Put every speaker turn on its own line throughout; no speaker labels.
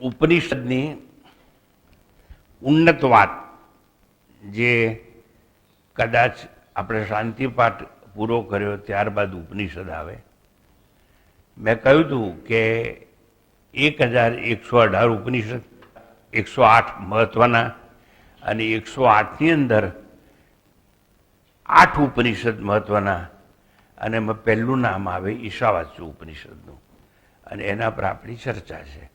ઉપનિષદની ઉન્નત વાત જે કદાચ આપણે શાંતિપાઠ પૂરો કર્યો ત્યારબાદ ઉપનિષદ આવે. મેં કહ્યું હતું કે 1118 ઉપનિષદ, 108 મહત્વના અને 108ની અંદર 8 ઉપનિષદ મહત્વના, અને એમાં પહેલું નામ આવે ઈશાવાસ્ય ઉપનિષદનું, અને એના પર આપણી ચર્ચા છે.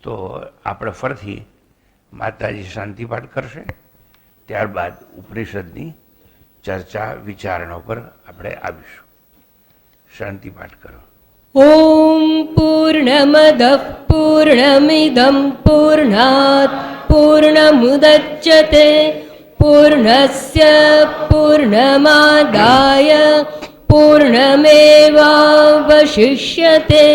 તો આપણે ફરીથી માતાજી શાંતિપાઠ કરશે, ત્યારબાદ ઉપનિષદની ચર્ચા વિચારણા પર આપણે આવીશું. શાંતિપાઠ કરો.
ઓમ પૂર્ણમદઃ પૂર્ણમિદં પૂર્ણાત પૂર્ણમુદચ્યતે પૂર્ણસ્ય પૂર્ણમાદાય પૂર્ણમેવાવશિષ્યતે.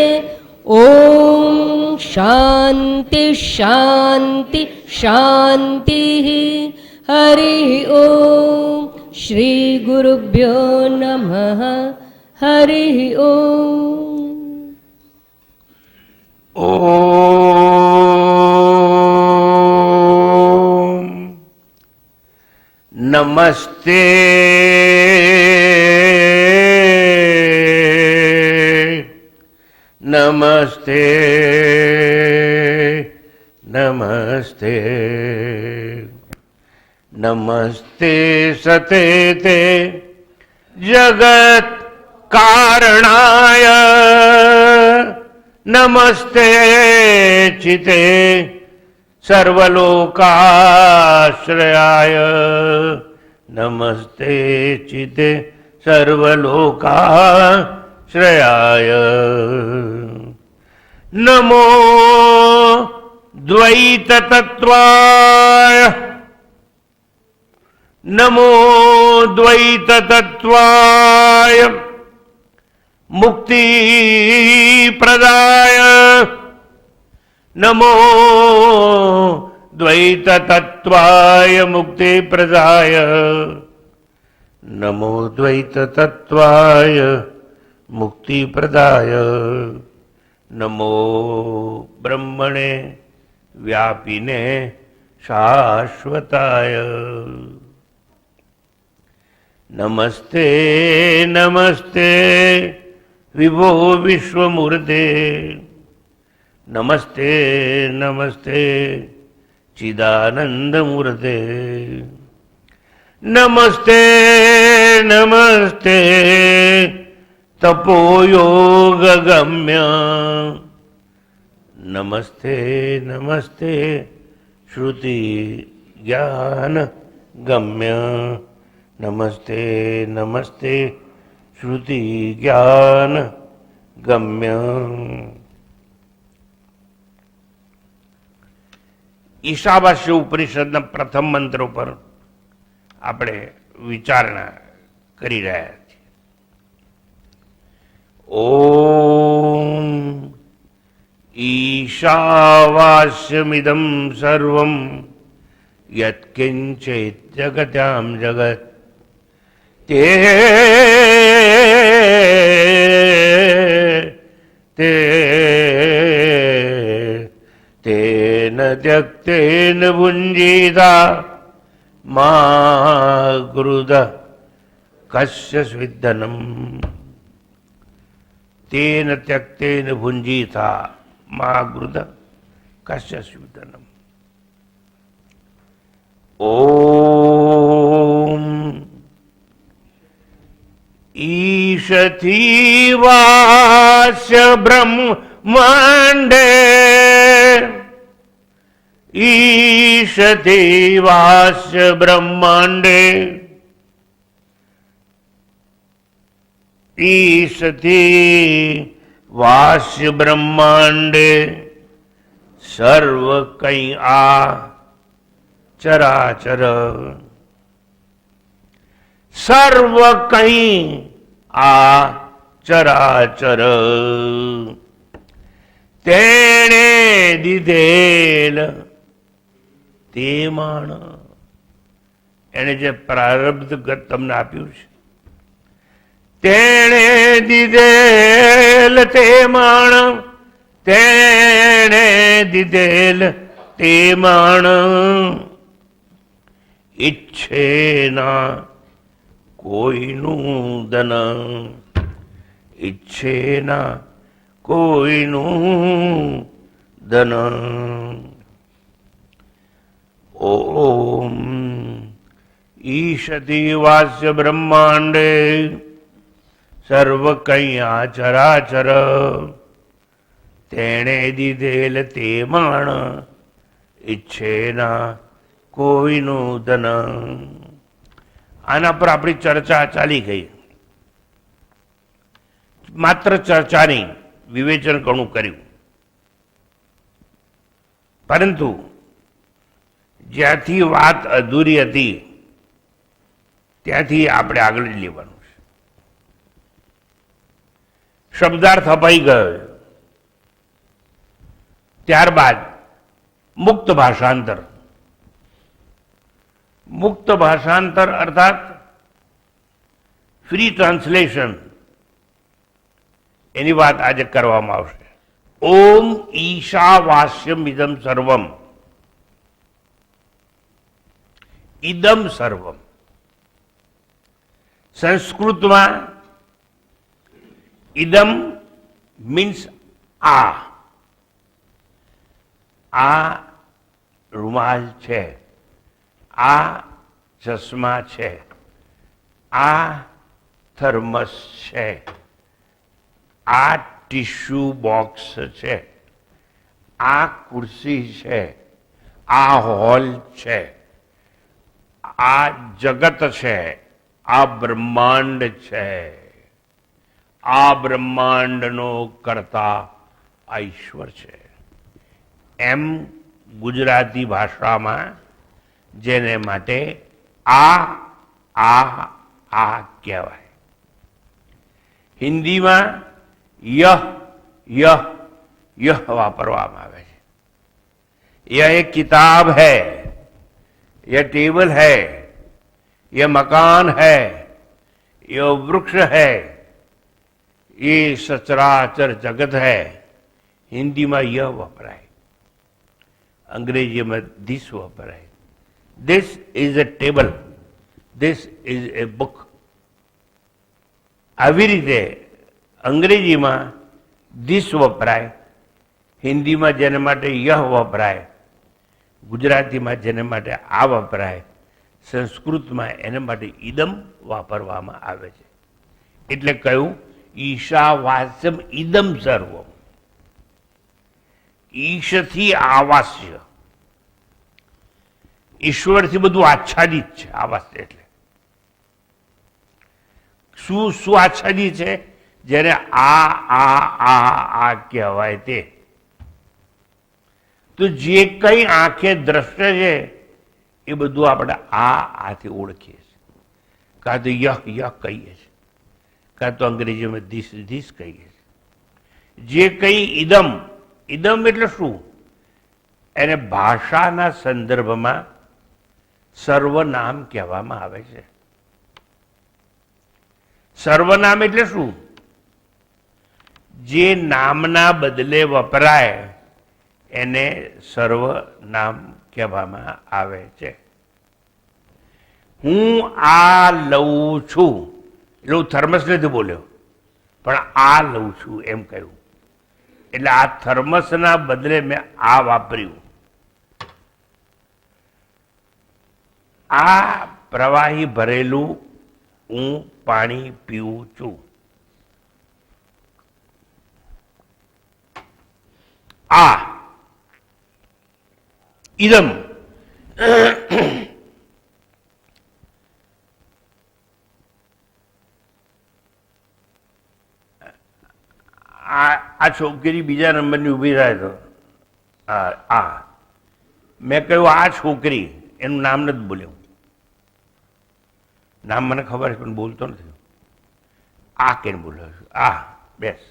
ઓમ શાંતિ શાંતિ શાંતિ. હરિ ઓમ. શ્રી ગુરુભ્યો નમઃ. હરિ ઓમ.
ઓમ નમસ્તે નમસ્તે નમસ્તે નમસ્તે સતે તે જગત કારણાય નમસ્તે ચિતે સર્વલોકાશ્રયાય નમસ્તે ચિતે સર્વલોકાશ્રયાય. નમો દ્વૈત તત્વાય નમો દ્વૈત તત્વાય મુક્તિ પ્રદાય નમો દ્વૈત તત્વાય મુક્તિ પ્રદાય નમો દ્વૈત તત્વાય મુક્તિ પ્રદાય નમો બ્રહ્મણે વ્યાપીને શાશ્વતાય નમસ્તે નમસ્તે વિભો વિશ્વમૂર્તે નમસ્તે નમસ્તે ચિદાનંદમૂર્તે નમસ્તે નમસ્તે તપોયોગગમ્ય નમસ્તે નમસ્તે શ્રુતિ જ્ઞાન ગમ્ય નમસ્તે નમસ્તે શ્રુતિ જ્ઞાન ગમ્ય. ઈશાવાસ્ય ઉપનિષદના પ્રથમ મંત્રો પર આપણે વિચારણા કરી રહ્યા છીએ. ઓમ ઈશાવાસ્યમિદં સર્વં યત્કિંચિત જગત્યામ જગત તેન ત્યક્તેન ભુંજીતા મા ગૃધ કસ્ય સ્વિદ્ધનમ. તેન ત્યક્તેન ભુંજીતા મા ગૃધ કસ્ય સ્વિદ્ધનમ. ઓમ ઈશથી વાસ્ય બ્રહ્માંડે ઈશથી વાસ્ય બ્રહ્માંડે ઈશથી વાસ્ય બ્રહ્માંડે સર્વ કંઈ આ ચરાચર સર્વ કંઈ આ ચરાચર તેણે દીધેલ તે માણ. એને જે પ્રારબ્ધ ગત તમને આપ્યું છે તેણે દીધેલ તે માણ તેણે દીધેલ તે માણ ઈચ્છે ના કોઈનું ધન, ઈચ્છે ના કોઈનું ધન. ઓમ ઈશતિ વાસ્ય બ્રહ્માંડે સર્વ કૈયા ચરાચર, તેણે દીધેલ તે માણ ઈચ્છે ના કોઈનું ધન. આના પર આપણી ચર્ચા ચાલી ગઈ. માત્ર ચર્ચા નહીં, વિવેચન ઘણું કર્યું. પરંતુ જ્યાંથી વાત અધૂરી હતી ત્યાંથી આપણે આગળ લેવાનું છે. શબ્દાર્થ અપાઈ ગયો. ત્યારબાદ મુક્ત ભાષાંતર. મુક્ત ભાષાંતર અર્થાત ફ્રી ટ્રાન્સલેશન, એની વાત આજે કરવામાં આવશે. ઓમ ઈશાવાસ્યમ ઇદમ સર્વમ. ઇદમ સર્વમ સંસ્કૃતમાં ઇદમ મીન્સ આ. આ રૂમાલ છે, આ ચશ્મા છે, આ થર્મસ છે, આ ટીશ્યુ બોક્સ છે, આ ખુરશી છે, આ હોલ છે, આ જગત છે, આ બ્રહ્માંડ છે. આ બ્રહ્માંડનો કર્તા આ ઈશ્વર છે. એમ ગુજરાતી ભાષામાં જેને માટે આ કહેવાય. હિન્દીમાં યહ યહ યહ વાપરવામાં આવે છે. यह एक किताब है, यह टेबल है, यह मकान है, यह वृक्ष है, ये सचराचर जगत है. हिंदीમાં यह વપરાય, અંગ્રેજીમાં ધીસ વપરાય. This is a table, this is a book. આવી રીતે અંગ્રેજીમાં ધીસ વપરાય, હિન્દીમાં જેને માટે યહ વપરાય, ગુજરાતીમાં જેને માટે આ વપરાય, સંસ્કૃતમાં એને માટે ઇદમ વાપરવામાં આવે છે. એટલે કહ્યું ઈશાવાસ્યમ ઇદમ સર્વમ. ઈશથી આવાસ્ય, ઈશ્વરથી બધું આચ્છાદિત છે. આવાસ્ય એટલે શું શું આચ્છાદિત છે? જેને આ કહેવાય તે. તો જે કઈ આંખે દ્રશ્ય છે એ બધું આપણે આથી ઓળખીએ છીએ. કાં તો યહ યહ કહીએ છીએ, કાં તો અંગ્રેજીમાં ધીસ ધીસ કહીએ છીએ. જે કઈ ઇદમ, ઇદમ એટલે શું? એને ભાષાના સંદર્ભમાં સર્વનામ કહેવામાં આવે છે. સર્વનામ એટલે શું? જે નામના બદલે વપરાય એને સર્વનામ કહેવામાં આવે છે. હું આ લઉં છું એટલે હું થર્મસ નથી બોલ્યો, પણ આ લઉં છું એમ કહ્યું. એટલે આ થર્મસના બદલે મેં આ વાપર્યું. આ પ્રવાહી ભરેલું હું પાણી પીવું છું. આ ઇદમ. આ છોકરી બીજા નંબરની ઊભી થાય તો મેં કહ્યું આ છોકરી, એનું નામ નથી બોલ્યું. નામ મને ખબર છે પણ બોલતો નથી. આ કેમ બોલ્યો છું? આ બેસ.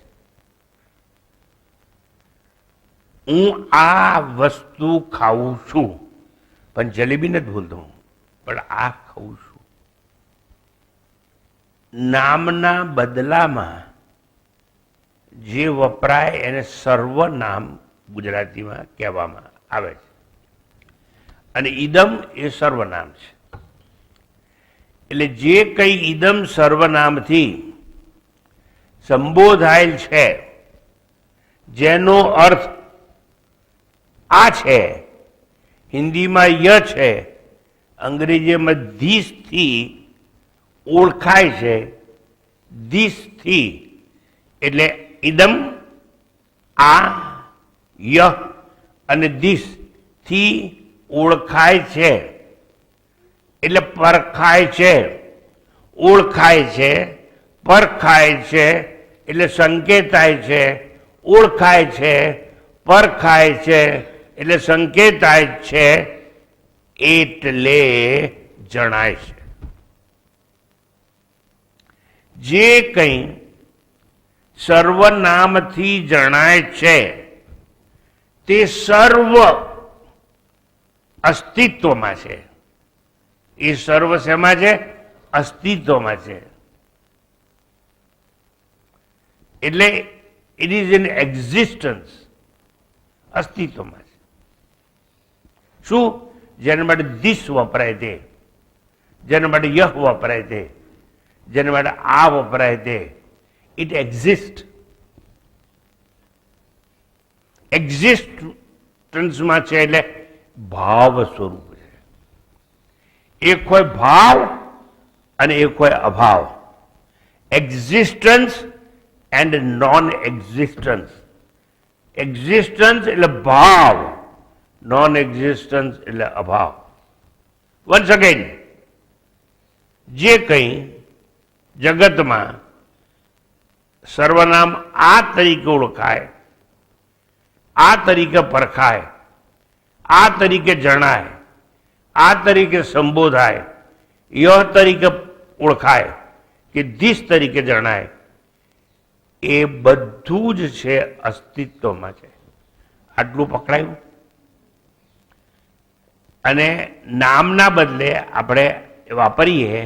હું આ વસ્તુ ખાઉં છું, પણ જલેબી નથી બોલતો, પણ આ ખાઉં છું. નામના બદલામાં જે વપરાય એને સર્વનામ ગુજરાતીમાં કહેવામાં આવે છે અને ઈદમ એ સર્વનામ છે. એટલે જે કંઈ ઈદમ સર્વનામથી સંબોધાયેલ છે જેનો અર્થ આ છે, હિન્દીમાં ય છે, અંગ્રેજીમાં ધીસથી ઓળખાય છે, ધીસથી એટલે ઈદમ આ ય અને ધીસ થી ઓળખાય છે એટલે પરખાય છે, ઓળખાય છે, પરખાય છે એટલે સંકેતાય છે, ઓળખાય છે, પરખાય છે એટલે સંકેતાય છે, એટલે જણાય છે. જે કંઈ સર્વનામથી જણાય છે તે સર્વ અસ્તિત્વમાં છે. એ સર્વ શેમાં છે? અસ્તિત્વમાં છે. એટલે ઇટ ઇઝ ઇન એક્ઝિસ્ટન્સ, અસ્તિત્વમાં છે. શું? જેના માટે ધીસ વપરાય તે, જેના માટે યહ વપરાય તે, જેના માટે આ વપરાય તે, ઇટ એક્ઝિસ્ટ. એક્ઝિસ્ટન્સમાં છે એટલે ભાવ સ્વરૂપ છે. એક હોય ભાવ અને એક હોય અભાવ. Existence and non existence. Existence એટલે ભાવ, નોન એક્ઝિસ્ટન્સ એટલે અભાવ. વન્સ અગેન, જે કંઈ જગતમાં સર્વનામ આ તરીકે ઓળખાય, આ તરીકે પરખાય, આ તરીકે જણાય, આ તરીકે સંબોધાય, ય તરીકે ઓળખાય કે ધીસ તરીકે જણાય, એ બધું જ છે અસ્તિત્વમાં છે. આટલું પકડાયું. અને નામના બદલે આપણે વાપરીએ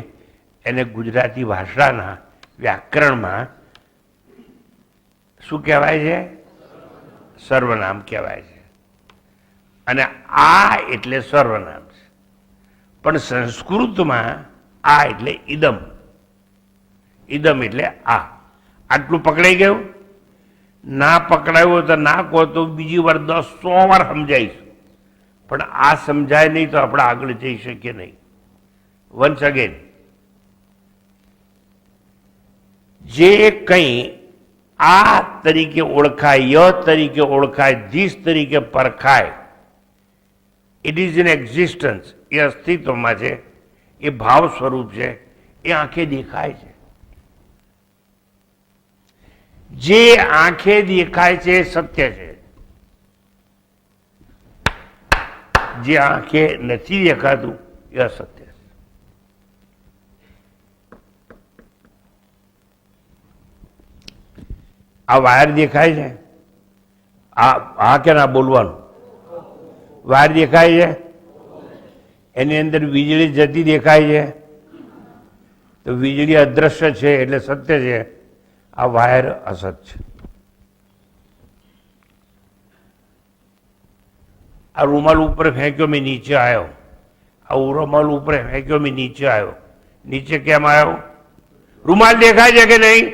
એને ગુજરાતી ભાષાના વ્યાકરણમાં શું કહેવાય છે? સર્વનામ કહેવાય છે. અને આ એટલે સર્વનામ છે. પણ સંસ્કૃતમાં આ એટલે ઈદમ, ઈદમ એટલે આ. આટલું પકડાઈ ગયું? ના પકડાયું તો ના કહો તો બીજી વાર 10-100 વાર સમજાઈશું, પણ આ સમજાય નહીં તો આપણે આગળ જઈ શકીએ નહીં. વન્સ અગેન, જે કંઈ આ તરીકે ઓળખાય, ય તરીકે ઓળખાય, ધીસ તરીકે પરખાય, ઇટ ઇઝ ઇન એક્ઝિસ્ટન્સ, એ અસ્તિત્વમાં છે, એ ભાવ સ્વરૂપ છે, એ આંખે દેખાય છે. જે આંખે દેખાય છે એ સત્ય છે. જે આંખે નથી દેખાતું એ અસત્ય છે. આ વાયર દેખાય છે, આ કે ના બોલવાનું? વાયર દેખાય છે, એની અંદર વીજળી જતી દેખાય છે, તો વીજળી અદ્રશ્ય છે એટલે સત્ય છે, આ વાયર અસત છે. આ રૂમાલ ઉપર ફેંક્યો, મેં નીચે આવ્યો. આ રૂમાલ ઉપર ફેંક્યો, મેં નીચે આવ્યો. નીચે કેમ આવ્યો? રૂમાલ દેખાય છે કે નહીં?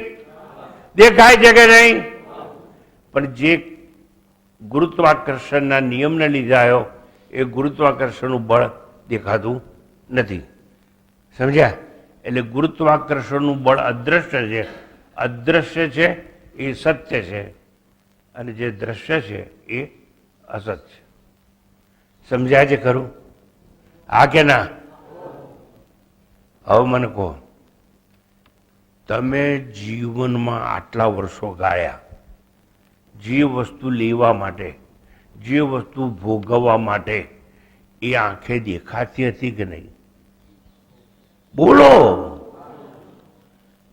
દેખાય છે કે નહીં? પણ જે ગુરુત્વાકર્ષણના નિયમને લીધે આવ્યો એ ગુરુત્વાકર્ષણનું બળ દેખાતું નથી. સમજ્યા? એટલે ગુરુત્વાકર્ષણનું બળ અદ્રશ્ય છે. અદ્રશ્ય છે એ સત્ય છે અને જે દ્રશ્ય છે એ અસત છે. સમજાય છે ખરું? હા કે ના? હવે મને કહો, તમે જીવનમાં આટલા વર્ષો ગાળ્યા, જે વસ્તુ લેવા માટે, જે વસ્તુ ભોગવવા માટે, એ આંખે દેખાતી હતી કે નહીં? બોલો.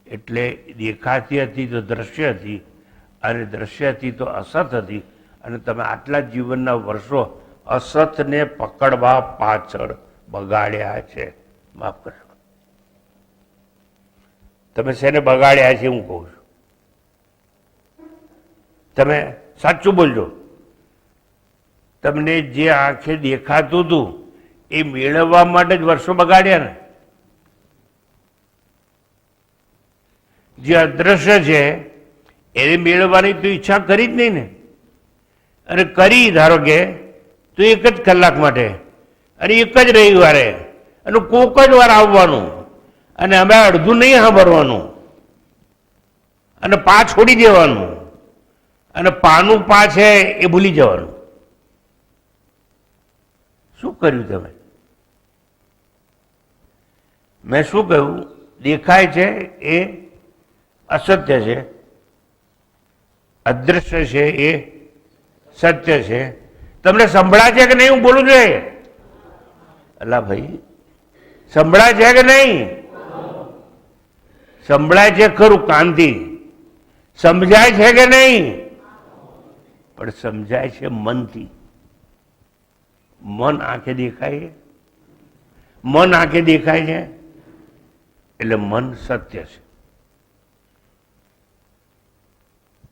એટલે દેખાતી હતી તો દ્રશ્ય હતી, અને દ્રશ્ય હતી તો અસત હતી, અને તમે આટલા જીવનના વર્ષો અસતને પકડવા પાછળ બગાડ્યા છે. માફ કરશો, તમે શેને બગાડ્યા છે હું કહું છું. તમે સાચું બોલજો. તમને જે આંખે દેખાતું હતું એ મેળવવા માટે જ વર્ષો બગાડ્યા ને. જે અદ્રશ્ય છે એને મેળવવાની તો ઈચ્છા કરી જ નહીં ને. અને કરી ધારો કે તો એક જ કલાક માટે અને એક જ રવિવારે અને કોક જ વાર આવવાનું અને અમે અડધું નહીં સાંભળવાનું અને પા છોડી દેવાનું અને પાનું પા છે એ ભૂલી જવાનું. શું કર્યું તમે? મેં શું કહ્યું? દેખાય છે એ અસત્ય છે, અદૃશ્ય છે એ સત્ય છે. તમને સંભળાય છે કે નહીં? હું બોલું છું. અલા ભાઈ, સંભળાય છે કે નહીં? સંભળાય છે ખરું કાનથી, સમજાય છે કે નહીં? પણ સમજાય છે મનથી. મન આંખે દેખાય, મન આંખે દેખાય છે એટલે મન સત્ય છે.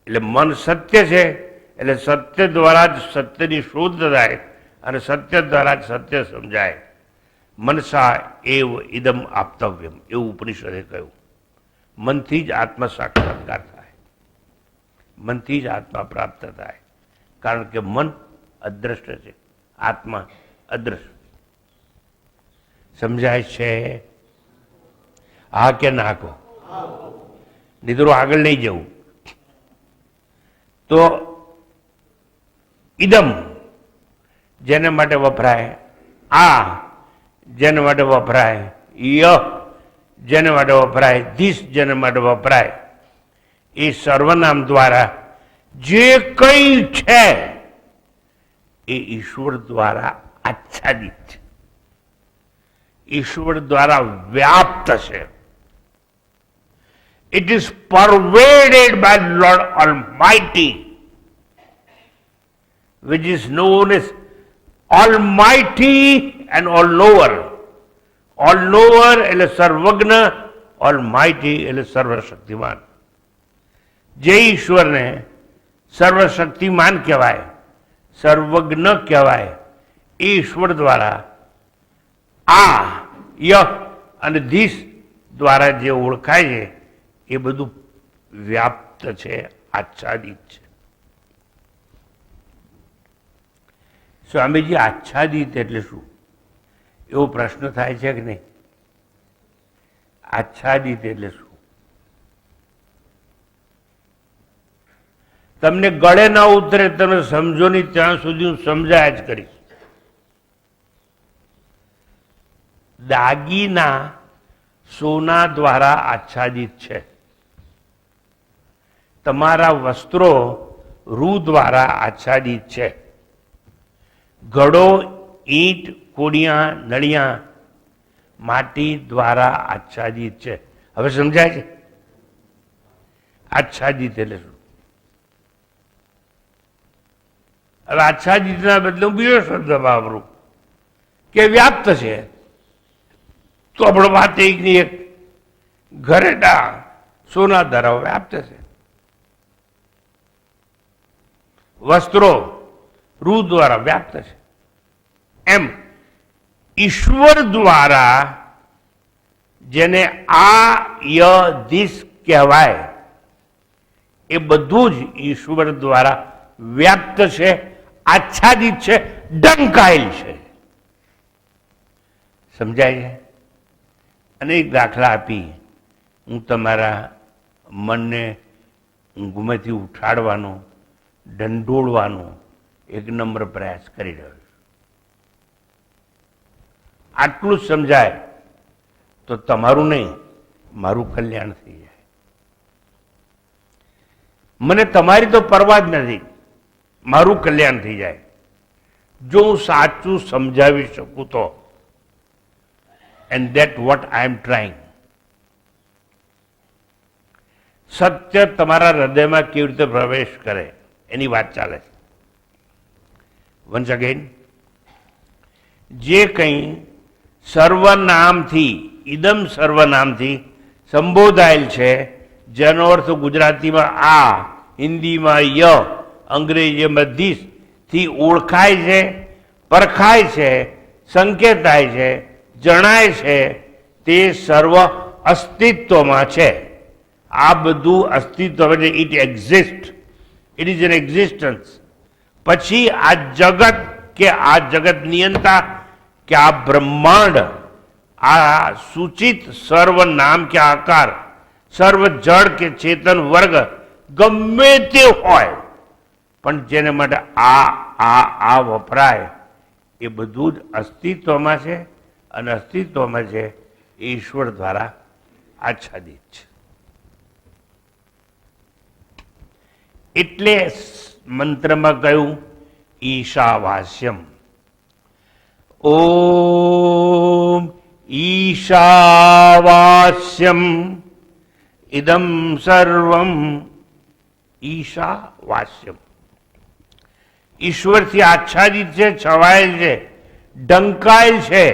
એટલે મન સત્ય છે એટલે સત્ય દ્વારા જ સત્યની શોધ થાય અને સત્ય દ્વારા જ સત્ય સમજાય. મનસા એવ ઇદમ આપતવ્યમ એવું ઉપનિષદે કહ્યું. મનથી જ આત્મ સાક્ષાત્કાર થાય, મનથી જ આત્મા પ્રાપ્ત થાય. કારણ કે મન અદ્રશ્ય છે, આત્મા અદ્રશ્ય. સમજાય છે? હા કે ના કહો? નીતરું આગળ નહીં જવું. તો ઇદમ જેને માટે વપરાય, આ જેને માટે વપરાય, ય જેને માટે વપરાય, ધીસ જેને માટે વપરાય, એ સર્વનામ દ્વારા જે કંઈ છે એ ઈશ્વર દ્વારા આચ્છાદિત છે, ઈશ્વર દ્વારા વ્યાપ્ત છે. It is pervaded by Lord Almighty, which is known as Almighty and All-Knower. All-Knower એટલે સર્વજ્ઞ, Almighty એટલે સર્વશક્તિમાન. જે ઈશ્વરને સર્વશક્તિમાન કહેવાય, સર્વજ્ઞ કહેવાય, એ ઈશ્વર દ્વારા આ ય અને ધીસ દ્વારા જે ઓળખાય છે એ બધું વ્યાપ્ત છે, આચ્છાદિત છે. સ્વામીજી, આચ્છાદિત એટલે શું? એવો પ્રશ્ન થાય છે કે નહીં? આચ્છાદિત એટલે શું? તમને ગળે ના ઉતરે, તમે સમજો નહીં ત્યાં સુધી હું સમજાય જ કરીશ. દાગીના સોના દ્વારા આચ્છાદિત છે. તમારા વસ્ત્રો રૂ દ્વારા આચ્છાદિત છે. ઘડો, ઈંટ, કોડિયા, નળિયા માટી દ્વારા આચ્છાદિત છે. હવે સમજાય છે? આચ્છાદિત એટલે શું? હવે આચ્છાદિતના બદલે હું બીજો શબ્દ વાપરું કે વ્યાપ્ત છે. તો આપણો વાત એકની એક ઘરેડા સોના દ્વારા વ્યાપ્ત છે. વસ્ત્રો રૂ દ્વારા વ્યાપ્ત છે. એમ ઈશ્વર દ્વારા જેને આ ય ધીસ કહેવાય એ બધું જ ઈશ્વર દ્વારા વ્યાપ્ત છે, આચ્છાદિત છે, ઢંકાયેલ છે. સમજાય છે? અનેક દાખલા આપી હું તમારા મનને ઊંઘમાંથી ઉઠાડવાનો, ઢંઢોળવાનો એક નમ્ર પ્રયાસ કરી રહ્યો છું. આટલું જ સમજાય તો તમારું નહીં, મારું કલ્યાણ થઈ જાય. મને તમારી તો પરવા જ નથી, મારું કલ્યાણ થઈ જાય. જો હું સાચું સમજાવી શકું તો. And that what I am trying. સત્ય તમારા હૃદયમાં કેવી રીતે પ્રવેશ કરે એની વાત ચાલે છે. વન્સ અગેન, જે કંઈ સર્વનામથી, ઇદમ સર્વનામથી સંબોધાયેલ છે, જેનો અર્થ ગુજરાતીમાં આ હિન્દીમાં ય, અંગ્રેજીમાં ધીસ થી ઓળખાય છે, પરખાય છે, સંકેતાય છે, જણાય છે, તે સર્વ અસ્તિત્વમાં છે. આ બધું અસ્તિત્વ એટલે it exist, it is an existence. પછી આ જગત કે આ જગત નિયંતા કે આ બ્રહ્માંડ, આ સૂચિત સર્વ નામ કે આકાર, સર્વ જળ કે ચેતન વર્ગ ગમે તે હોય, પણ જેને માટે આ વપરાય એ બધું જ અસ્તિત્વમાં છે, અને અસ્તિત્વમાં છે એ ઈશ્વર દ્વારા આચ્છાદિત છે. એટલે મંત્રમાં કહ્યું ઈશાવાસ્યમ. ઓમ ઈશાવાસ્યમ ઇદમ સર્વમ. ઈશાવાસ્યમ ઈશ્વરથી આચ્છાદિત છે, છવાયેલ છે, ઢંકાયેલ છે.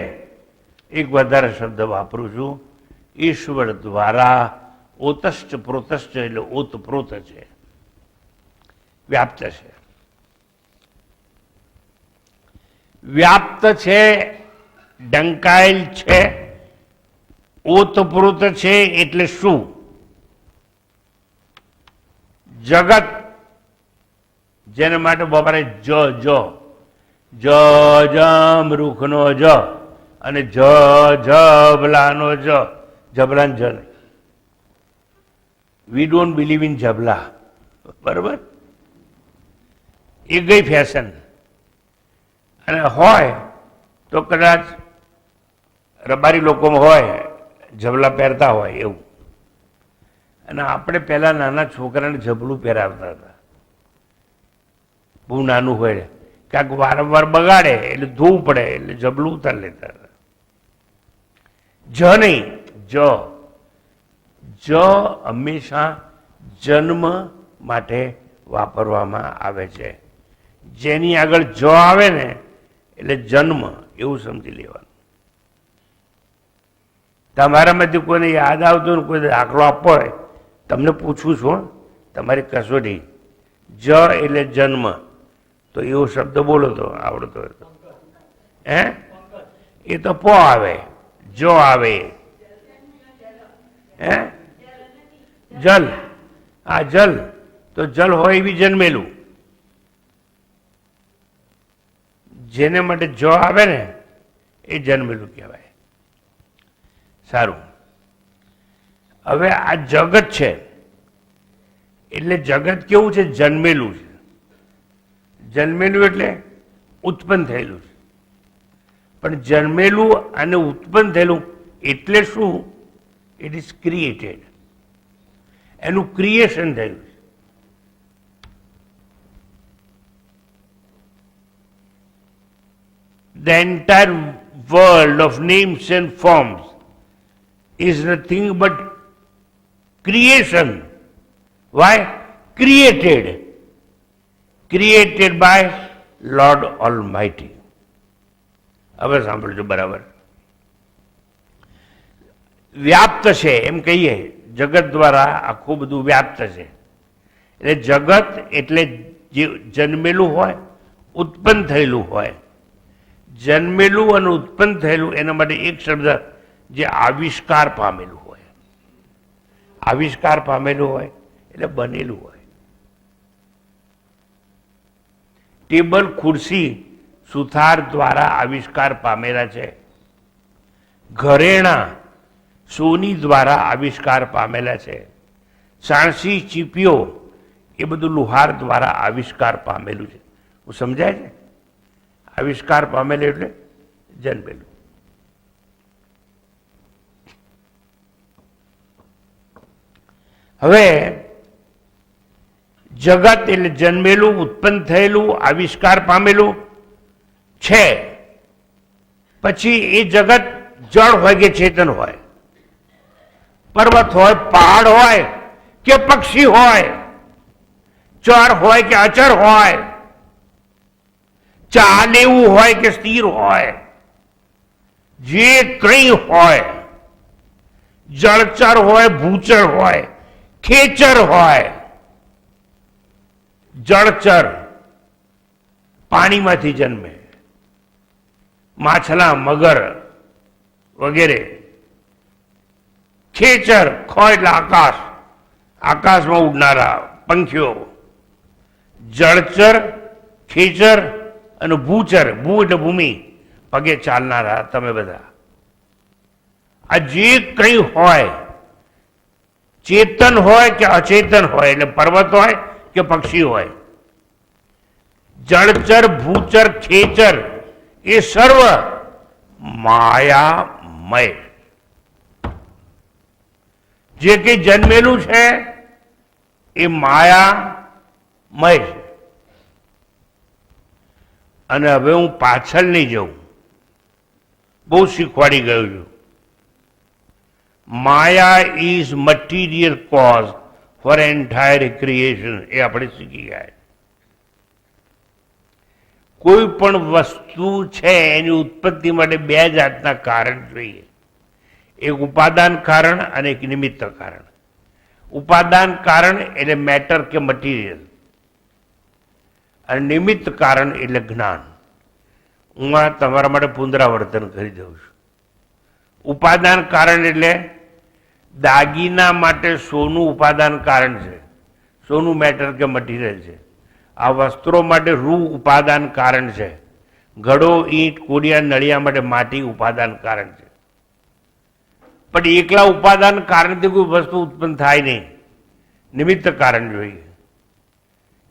એક વધારે શબ્દ વાપરું છું, ઈશ્વર દ્વારા ઓતશ્ચ પ્રોતશ્ચ એટલે ઓતપ્રોત છે, વ્યાપ્ત છે. વ્યાપ્ત છે, ઢંકાયેલ છે, ઓતપ્રોત છે. એટલે શું? જગત જેને માટે વપરાય જ રૂખનો જ અને જબલાનો જ. જબલાન જ નહીં. વી ડોન્ટ બિલીવ ઇન જબલા, બરાબર? એ ગઈ ફેશન. અને હોય તો કદાચ રબારી લોકોમાં હોય, જબલા પહેરતા હોય એવું. અને આપણે પહેલા નાના છોકરાને જબલું પહેરાવતા હતા, બહુ નાનું હોય, ક્યાંક વારંવાર બગાડે એટલે ધોવું પડે એટલે જબલું ઉતાર લેતા હતા. જ નહીં, જ હંમેશા જન્મ માટે વાપરવામાં આવે છે. જેની આગળ જ આવે ને એટલે જન્મ એવું સમજી લેવાનું. તમારામાંથી કોઈને યાદ આવતું ને કોઈ દાખલો આપવો હોય, તમને પૂછું છું, તમારી કસોટી. જ એટલે જન્મ, તો એવો શબ્દ બોલો તો આવડતો હોય તો. હે? એ તો પો આવે, જો આવે. હે? જલ. હા, જલ. તો જલ હોય એવી જન્મેલું. જેને માટે જો આવે ને એ જન્મેલું કહેવાય. સારું. હવે આ જગત છે એટલે જગત કેવું છે? જન્મેલું છે. જન્મેલું એટલે ઉત્પન્ન થયેલું છે. પણ જન્મેલું અને ઉત્પન્ન થયેલું એટલે શું? It is created. એનું ક્રિએશન થયેલું છે. The entire world of names and forms is nothing but creation. Why? Created. Created by Lord Almighty. હવે સાંભળજો બરાબર. વ્યાપ્ત છે એમ કહીએ, જગત દ્વારા આખું બધું વ્યાપ્ત છે. એટલે જગત એટલે જે જન્મેલું હોય, ઉત્પન્ન થયેલું હોય. જન્મેલું અને ઉત્પન્ન થયેલું એના માટે એક શબ્દ, જે આવિષ્કાર પામેલું હોય. આવિષ્કાર પામેલું હોય એટલે બનેલું હોય. ટેબલ, ખુરશી, સુથાર દ્વારા આવિષ્કાર પામેલા છે. ઘરેણાં સોની દ્વારા આવિષ્કાર પામેલા છે. સાણસી, ચીપીઓ એ બધું લુહાર દ્વારા આવિષ્કાર પામેલું છે. હું સમજાય છે? આવિષ્કાર પામેલું એટલે જન્મેલું. હવે જગત એટલે જન્મેલું, ઉત્પન્ન થયેલું, આવિષ્કાર પામેલું છે. પછી એ જગત જળ હોય કે ચેતન હોય, પર્વત હોય, પહાડ હોય કે પક્ષી હોય, ચર હોય કે અચર હોય, ચાલેવું હોય કે સ્થિર હોય, જે કંઈ હોય, જળચર હોય, ભૂચર હોય, ખેચર હોય, જળચર પાણીમાંથી જન્મે, માછલા, મગર વગેરે. ખેચર, ખ એટલે આકાશ, આકાશમાં ઉડનારા પંખીઓ. જળચર, ખેચર અને ભૂચર, ભૂ એટલે ભૂમિ, પગે ચાલનારા તમે બધા. આ જે કંઈ હોય, ચેતન હોય કે અચેતન હોય, એટલે પર્વત હોય કે પક્ષી હોય, જળચર, ભૂચર, ખેચર એ સર્વ માયામય. જે કંઈ જન્મેલું છે એ માયામય છે. અને હવે હું પાછળ નહીં જઉં, બહુ શીખવાડી ગયો છું. Maya is material cause for entire creation, એ આપણે શીખી ગયા. કોઈ પણ વસ્તુ છે એની ઉત્પત્તિ માટે બે જાતના કારણ જોઈએ, એક ઉપાદાન કારણ અને એક નિમિત્ત કારણ. ઉપાદાન કારણ એટલે મેટર કે મટીરિયલ, અને નિમિત્ત કારણ એટલે જ્ઞાન. હું આ તમારા માટે પુનરાવર્તન કરી દઉં છું. ઉપાદાન કારણ એટલે દાગીના માટે સોનું ઉપાદાન કારણ છે, સોનું મેટર કે મટીરિયલ છે. આ વસ્ત્રો માટે રૂ ઉપાદાન કારણ છે. ઘડો, ઈંટ, કોડિયા, નળિયા માટે માટી ઉપાદાન કારણ છે. પણ એકલા ઉપાદાન કારણથી કોઈ વસ્તુ ઉત્પન્ન થાય નહીં, નિમિત્ત કારણ જોઈએ.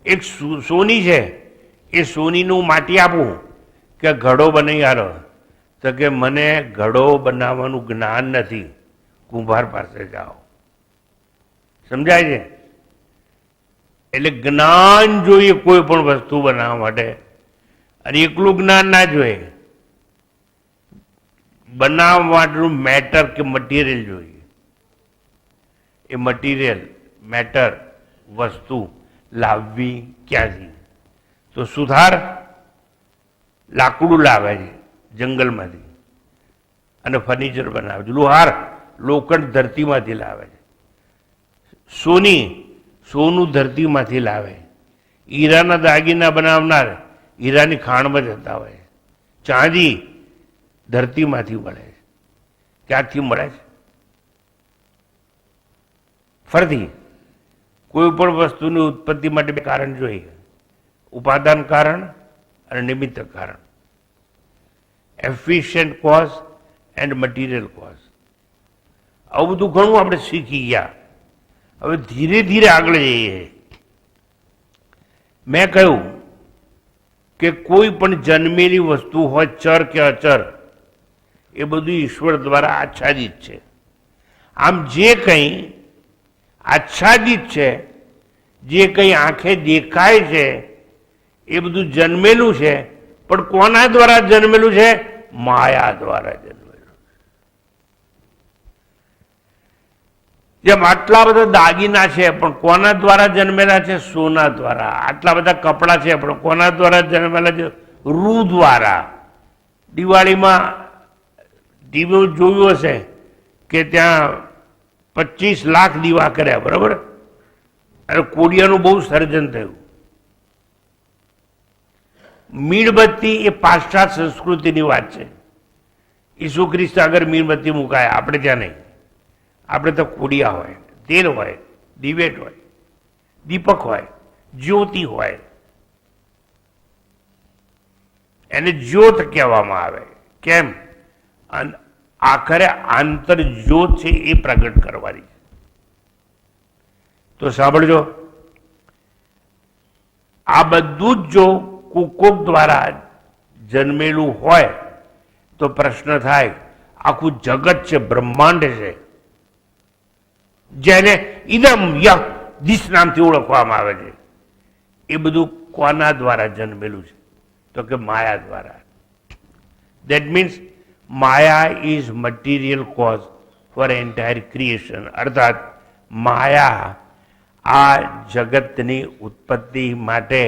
એક સોની છે, એ સોનીનું માટી આપું કે ઘડો બનાવી આલો, તો કે મને ઘડો બનાવવાનું જ્ઞાન નથી, કુંભાર પાસે જાઓ. સમજાય છે? એટલે જ્ઞાન જોઈએ કોઈ પણ વસ્તુ બનાવવા માટે, અને એકલું જ્ઞાન ના જોઈએ, બનાવવા માટેનું મેટર કે મટીરિયલ જોઈએ. એ મટીરિયલ, મેટર, વસ્તુ લાવવી ક્યાંથી? તો સુથાર લાકડું લાવે છે જંગલમાંથી અને ફર્નિચર બનાવે છે. લુહાર લોખંડ ધરતીમાંથી લાવે છે. સોનું ધરતીમાંથી લાવે. હીરાના દાગીના બનાવનાર હીરાની ખાણમાં જતા હોય. ચાંદી ધરતીમાંથી મળે છે. ક્યાંથી મળે છે? ફરીથી કોઈ પણ વસ્તુની ઉત્પત્તિ માટે બે કારણ જોઈએ, ઉપાદાન કારણ અને નિમિત્ત કારણ. Efficient cause and material cause. આવું બધું ઘણું આપણે શીખી ગયા. હવે ધીરે ધીરે આગળ જઈએ. મેં કહ્યું કે કોઈ પણ જન્મેલી વસ્તુ હોય, ચર કે અચર, એ બધું ઈશ્વર દ્વારા આચ્છાદિત છે. આમ જે કંઈ આચ્છાદિત છે, જે કંઈ આંખે દેખાય છે, એ બધું જન્મેલું છે. પણ કોના દ્વારા જન્મેલું છે? માયા દ્વારા જન્મેલું. જેમ આટલા બધા દાગીના છે, પણ કોના દ્વારા જન્મેલા છે? સોના દ્વારા. આટલા બધા કપડાં છે, પણ કોના દ્વારા જન્મેલા છે? રૂ દ્વારા. દિવાળીમાં ટીવી જોયું હશે કે ત્યાં 25 લાખ દીવા કર્યા, બરાબર? અને કોડિયાનું બહુ સર્જન થયું. મીણબત્તી એ પાશ્ચાત્ય સંસ્કૃતિની વાત છે. ઈસુ ખ્રિસ્ત આગળ મીણબત્તી મુકાય, આપણે ત્યાં નહીં. આપણે તો કોડિયા હોય, તેલ હોય, દિવેટ હોય, દીપક હોય, જ્યોતિ હોય. એને જ્યોત કહેવામાં આવે. કેમ? આખરે આંતર જ્યોત છે એ પ્રગટ કરવાની છે. તો સાંભળજો, આ બધું જ જો કોક દ્વારા જન્મેલું હોય તો પ્રશ્ન થાય, આખું જગત છે, બ્રહ્માંડ છે, જેને ઇદમ યહ દિસ નામથી ઓળખવામાં આવે છે, એ બધું કોના દ્વારા જન્મેલું છે? તો કે માયા દ્વારા. That means maya is material cause for entire creation. અર્થાત માયા આ જગતની ઉત્પત્તિ માટે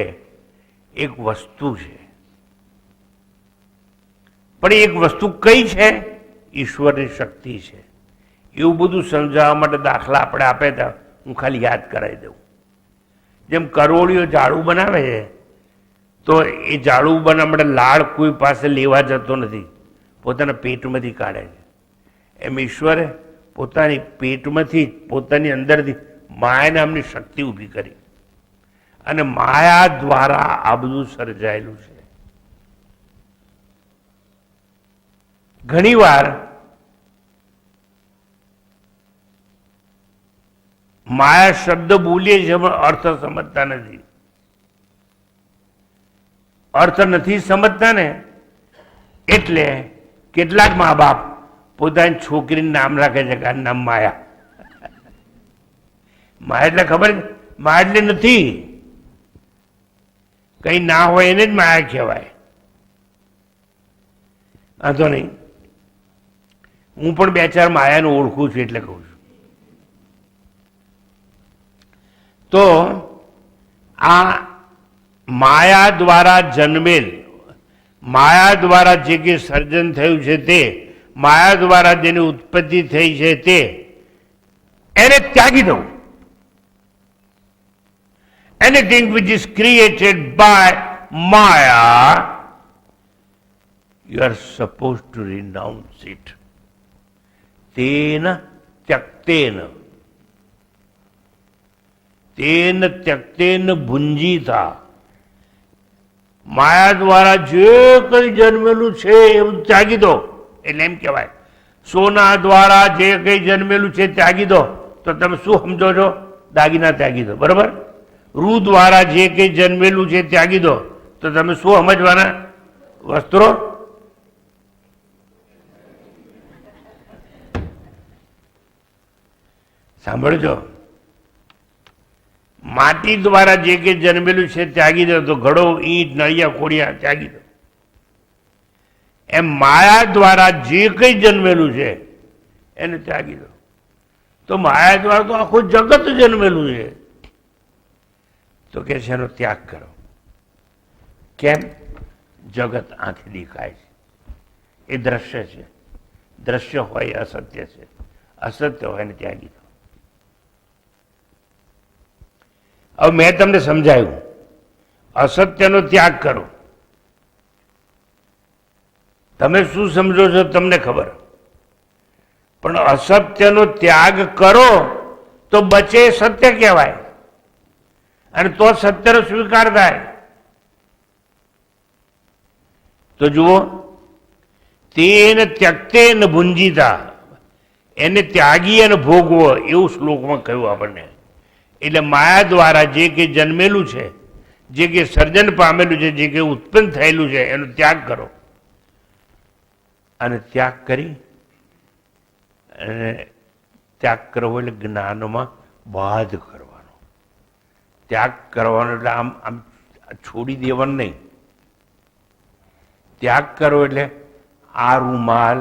એક વસ્તુ છે. પણ એક વસ્તુ કઈ છે? ઈશ્વરની શક્તિ છે. એવું બધું સમજાવવા માટે દાખલા આપણે આપે તો હું ખાલી યાદ કરાવી દઉં જેમ કરોળીઓ ઝાડુ બનાવે છે તો એ ઝાડુ બનાવવા માટે લાળ કોઈ પાસે લેવા જતો નથી, પોતાના પેટમાંથી કાઢે છે. એમ ઈશ્વરે પોતાની પેટમાંથી પોતાની અંદરથી માયા નામની શક્તિ ઊભી કરી અને માયા દ્વારા આ બધું સર્જાયેલું છે. ઘણીવાર માયા શબ્દ બોલીએ છીએ પણ અર્થ સમજતા નથી. અર્થ નથી સમજતા ને એટલે કેટલાક મા બાપ પોતાની છોકરીનું નામ રાખે છે કે આ નામ માયા. માયા એટલે ખબર છે? માયા એટલે નથી, કઈ ના હોય એને જ માયા કહેવાય. વાંધો નહીં, હું પણ બે ચાર માયાને ઓળખું છું એટલે કહું છું. તો આ માયા દ્વારા જન્મેલ, માયા દ્વારા જે કંઈ સર્જન થયું છે તે, માયા દ્વારા જેની ઉત્પત્તિ થઈ છે તે, એને ત્યાગી દઉં. Anything which is created by Maya, you are supposed to renounce it. Tena tyaktena. તેન ત્યક્તેન ભુંજીતા. માયા દ્વારા જે કંઈ જન્મેલું છે એવું ત્યાગી દો, એટલે એમ કહેવાય. સોના દ્વારા જે કંઈ જન્મેલું છે ત્યાગી દો, તો તમે શું સમજો છો? દાગીના ત્યાગી દો, બરોબર? રૂ દ્વારા જે કંઈ જન્મેલું છે ત્યાગી દો, તો તમે શું સમજવાના? વસ્ત્રો. સાંભળજો, માટી દ્વારા જે કંઈ જન્મેલું છે ત્યાગી દો, તો ઘડો, ઈંટ, નળિયા, ખોડિયા ત્યાગી દો. એમ માયા દ્વારા જે કંઈ જન્મેલું છે એને ત્યાગી દો. તો માયા દ્વારા તો આખું જગત જન્મેલું છે. તો કે છે એનો ત્યાગ કરો. કેમ? જગત આંખે દેખાય છે, એ દ્રશ્ય છે. દ્રશ્ય હોય અસત્ય છે, અસત્ય હોય એને ત્યાગી દો. હવે મેં તમને સમજાયું, અસત્યનો ત્યાગ કરો. તમે શું સમજો છો તમને ખબર, પણ અસત્યનો ત્યાગ કરો તો બચે સત્ય કહેવાય, અને તો સત્યનો સ્વીકાર થાય. તો જુઓ, તેન ત્યક્તેન ભુંજીતા, એને ત્યાગી અને ભોગવો, એવું શ્લોકમાં કહ્યું આપણને. એટલે માયા દ્વારા જે કંઈ જન્મેલું છે, જે કંઈ સર્જન પામેલું છે, જે કંઈ ઉત્પન્ન થયેલું છે એનો ત્યાગ કરો. અને ત્યાગ કરી અને ત્યાગ કરવો એટલે જ્ઞાનમાં બાદ કરવાનો. ત્યાગ કરવાનો એટલે આમ આમ છોડી દેવાનું નહીં. ત્યાગ કરવો એટલે આ રૂમાલ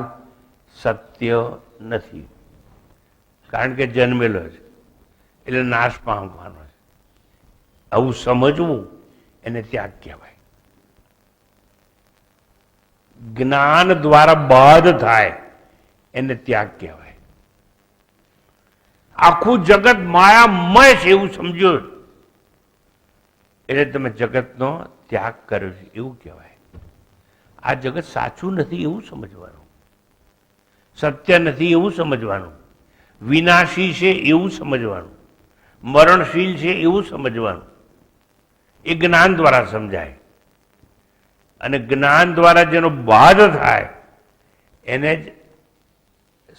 સત્ય નથી, કારણ કે જન્મેલો છે એટલે નાશ પામવાનો છે. આવું સમજવું એને ત્યાગ કહેવાય. જ્ઞાન દ્વારા બાદ થાય એને ત્યાગ કહેવાય. આખું જગત માયામય છે એવું સમજો એટલે તમે જગતનો ત્યાગ કર્યો છે એવું કહેવાય. આ જગત સાચું નથી એવું સમજવાનું, સત્ય નથી એવું સમજવાનું, વિનાશી છે એવું સમજવાનું, મરણશીલ છે એવું સમજવાનું. એ જ્ઞાન દ્વારા સમજાય. અને જ્ઞાન દ્વારા જેનો બાદ થાય એને જ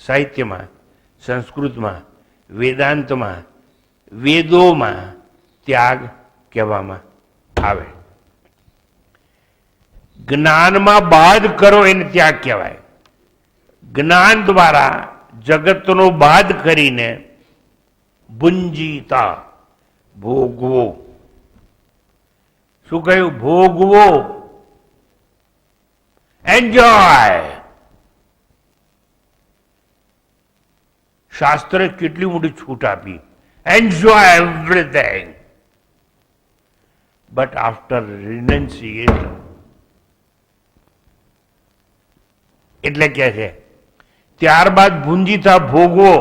સાહિત્યમાં, સંસ્કૃતમાં, વેદાંતમાં, વેદોમાં ત્યાગ કહેવામાં આવે. જ્ઞાનમાં બાદ કરો એને ત્યાગ કહેવાય. જ્ઞાન દ્વારા જગતનો બાદ કરીને ભુંજીતા, ભોગવો. શું કહ્યું? ભોગવો, એન્જોય. શાસ્ત્રે કેટલી મોટી છૂટ આપી, એન્જોય એવરીથિંગ, બટ આફ્ટર રિનન્સિએશન. એટલે કે છે ત્યારબાદ ભુંજીતા, ભોગવો.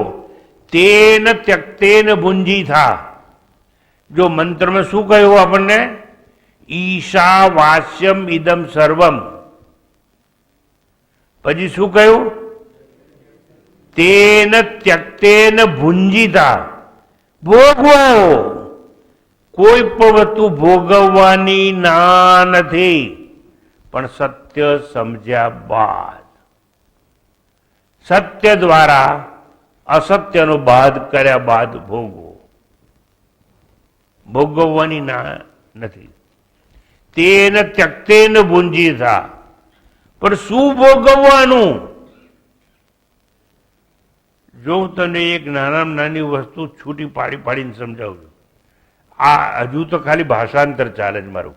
તેન ત્યક્તેન ભુંજીતા, જો મંત્રમાં શું કહ્યું આપણને? ઈશા વાસ્યમ ઇદમ સર્વમ. પછી શું કહ્યું? તેન ત્યક્તેન ભુંજીતા. ભોગવો. કોઈ પણ વસ્તુ ભોગવવાની ના નથી, પણ સત્ય સમજ્યા બાદ, સત્ય દ્વારા અસત્યનો બાદ કર્યા બાદ ભોગવો. ભોગવવાની ના નથી. તેન ત્યક્તેન ભુંજીતા. પણ શું ભોગવવાનું? જો હું તને એક નાનામાં નાની વસ્તુ છૂટી પાડી પાડીને સમજાવું છું. આ હજુ તો ખાલી ભાષાંતર ચાલે છે મારું.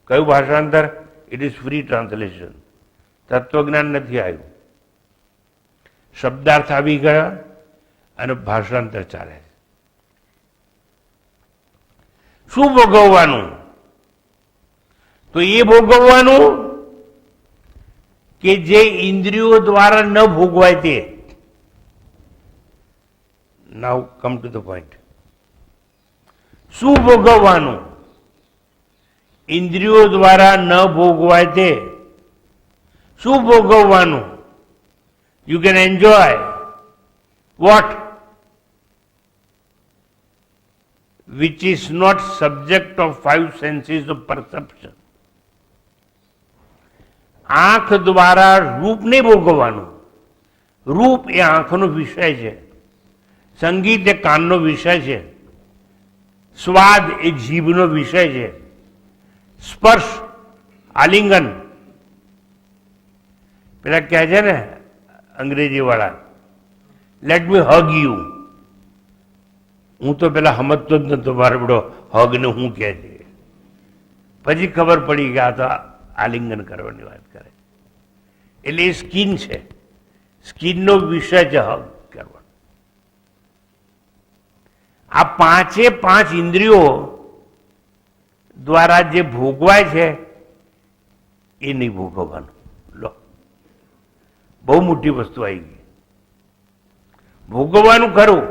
કયું ભાષાંતર? It is free translation. તત્વજ્ઞાન નથી આવ્યું. શબ્દાર્થ આવી ગયા અને ભાષાંતર ચાલે છે. શું ભોગવવાનું? તો એ ભોગવવાનું કે જે ઇન્દ્રિયો દ્વારા ન ભોગવાય તે. Now come to the point. શું ભોગવવાનું? ઇન્દ્રિયો દ્વારા ન ભોગવાય તે. શું ભોગવવાનું? You can enjoy what which is not subject of five senses of perception. આંખ દ્વારા રૂપ નહીં ભોગવવાનું. રૂપ એ આંખનો વિષય છે. સંગીત એ કાનનો વિષય છે. સ્વાદ એ જીભનો વિષય છે. સ્પર્શ, આલિંગન, પેલા કહે છે ને અંગ્રેજી વાળા, લેટ મી હગ યુ. હું તો પેલા સમજતો જ નતો મારો બધો હગ ને હું કહે છે. પછી ખબર પડી કે આ તો આલિંગન કરવાની વાત કરે. એટલે એ સ્કિન છે. સ્કિનનો વિષય છે હગ કરવાનો. આ પાંચે પાંચ ઇન્દ્રિયો દ્વારા જે ભોગવાય છે એ નહીં ભોગવવાનું. લો, બહુ મોટી વસ્તુ આવી ગઈ. ભોગવવાનું ખરું,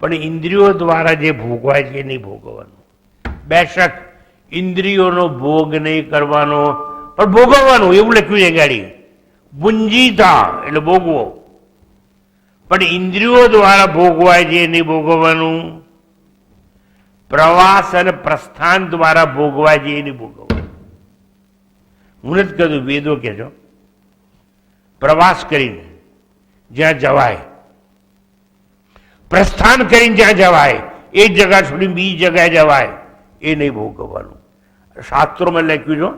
પણ ઇન્દ્રિયો દ્વારા જે ભોગવાય છે એ નહીં ભોગવવાનું. બેશક ઇન્દ્રિયોનો ભોગ નહીં કરવાનો, પણ ભોગવવાનું એવું લખ્યું છે ગાડી. ભુંજીતા એટલે ભોગવો. પણ ઇન્દ્રિયો દ્વારા ભોગવાય છે એ નહીં ભોગવવાનું. પ્રવાસ અને પ્રસ્થાન દ્વારા ભોગવાય છે એ નહીં ભોગવવાનું. હું નથી કહેતું, વેદો કહેજો. પ્રવાસ કરીને જ્યાં જવાય, પ્રસ્થાન કરીને જ્યાં જવાય, એક જગા છોડી બીજી જગ્યાએ જવાય, એ નહીં ભોગવવાનું. શાસ્ત્રોમાં લખ્યું છે.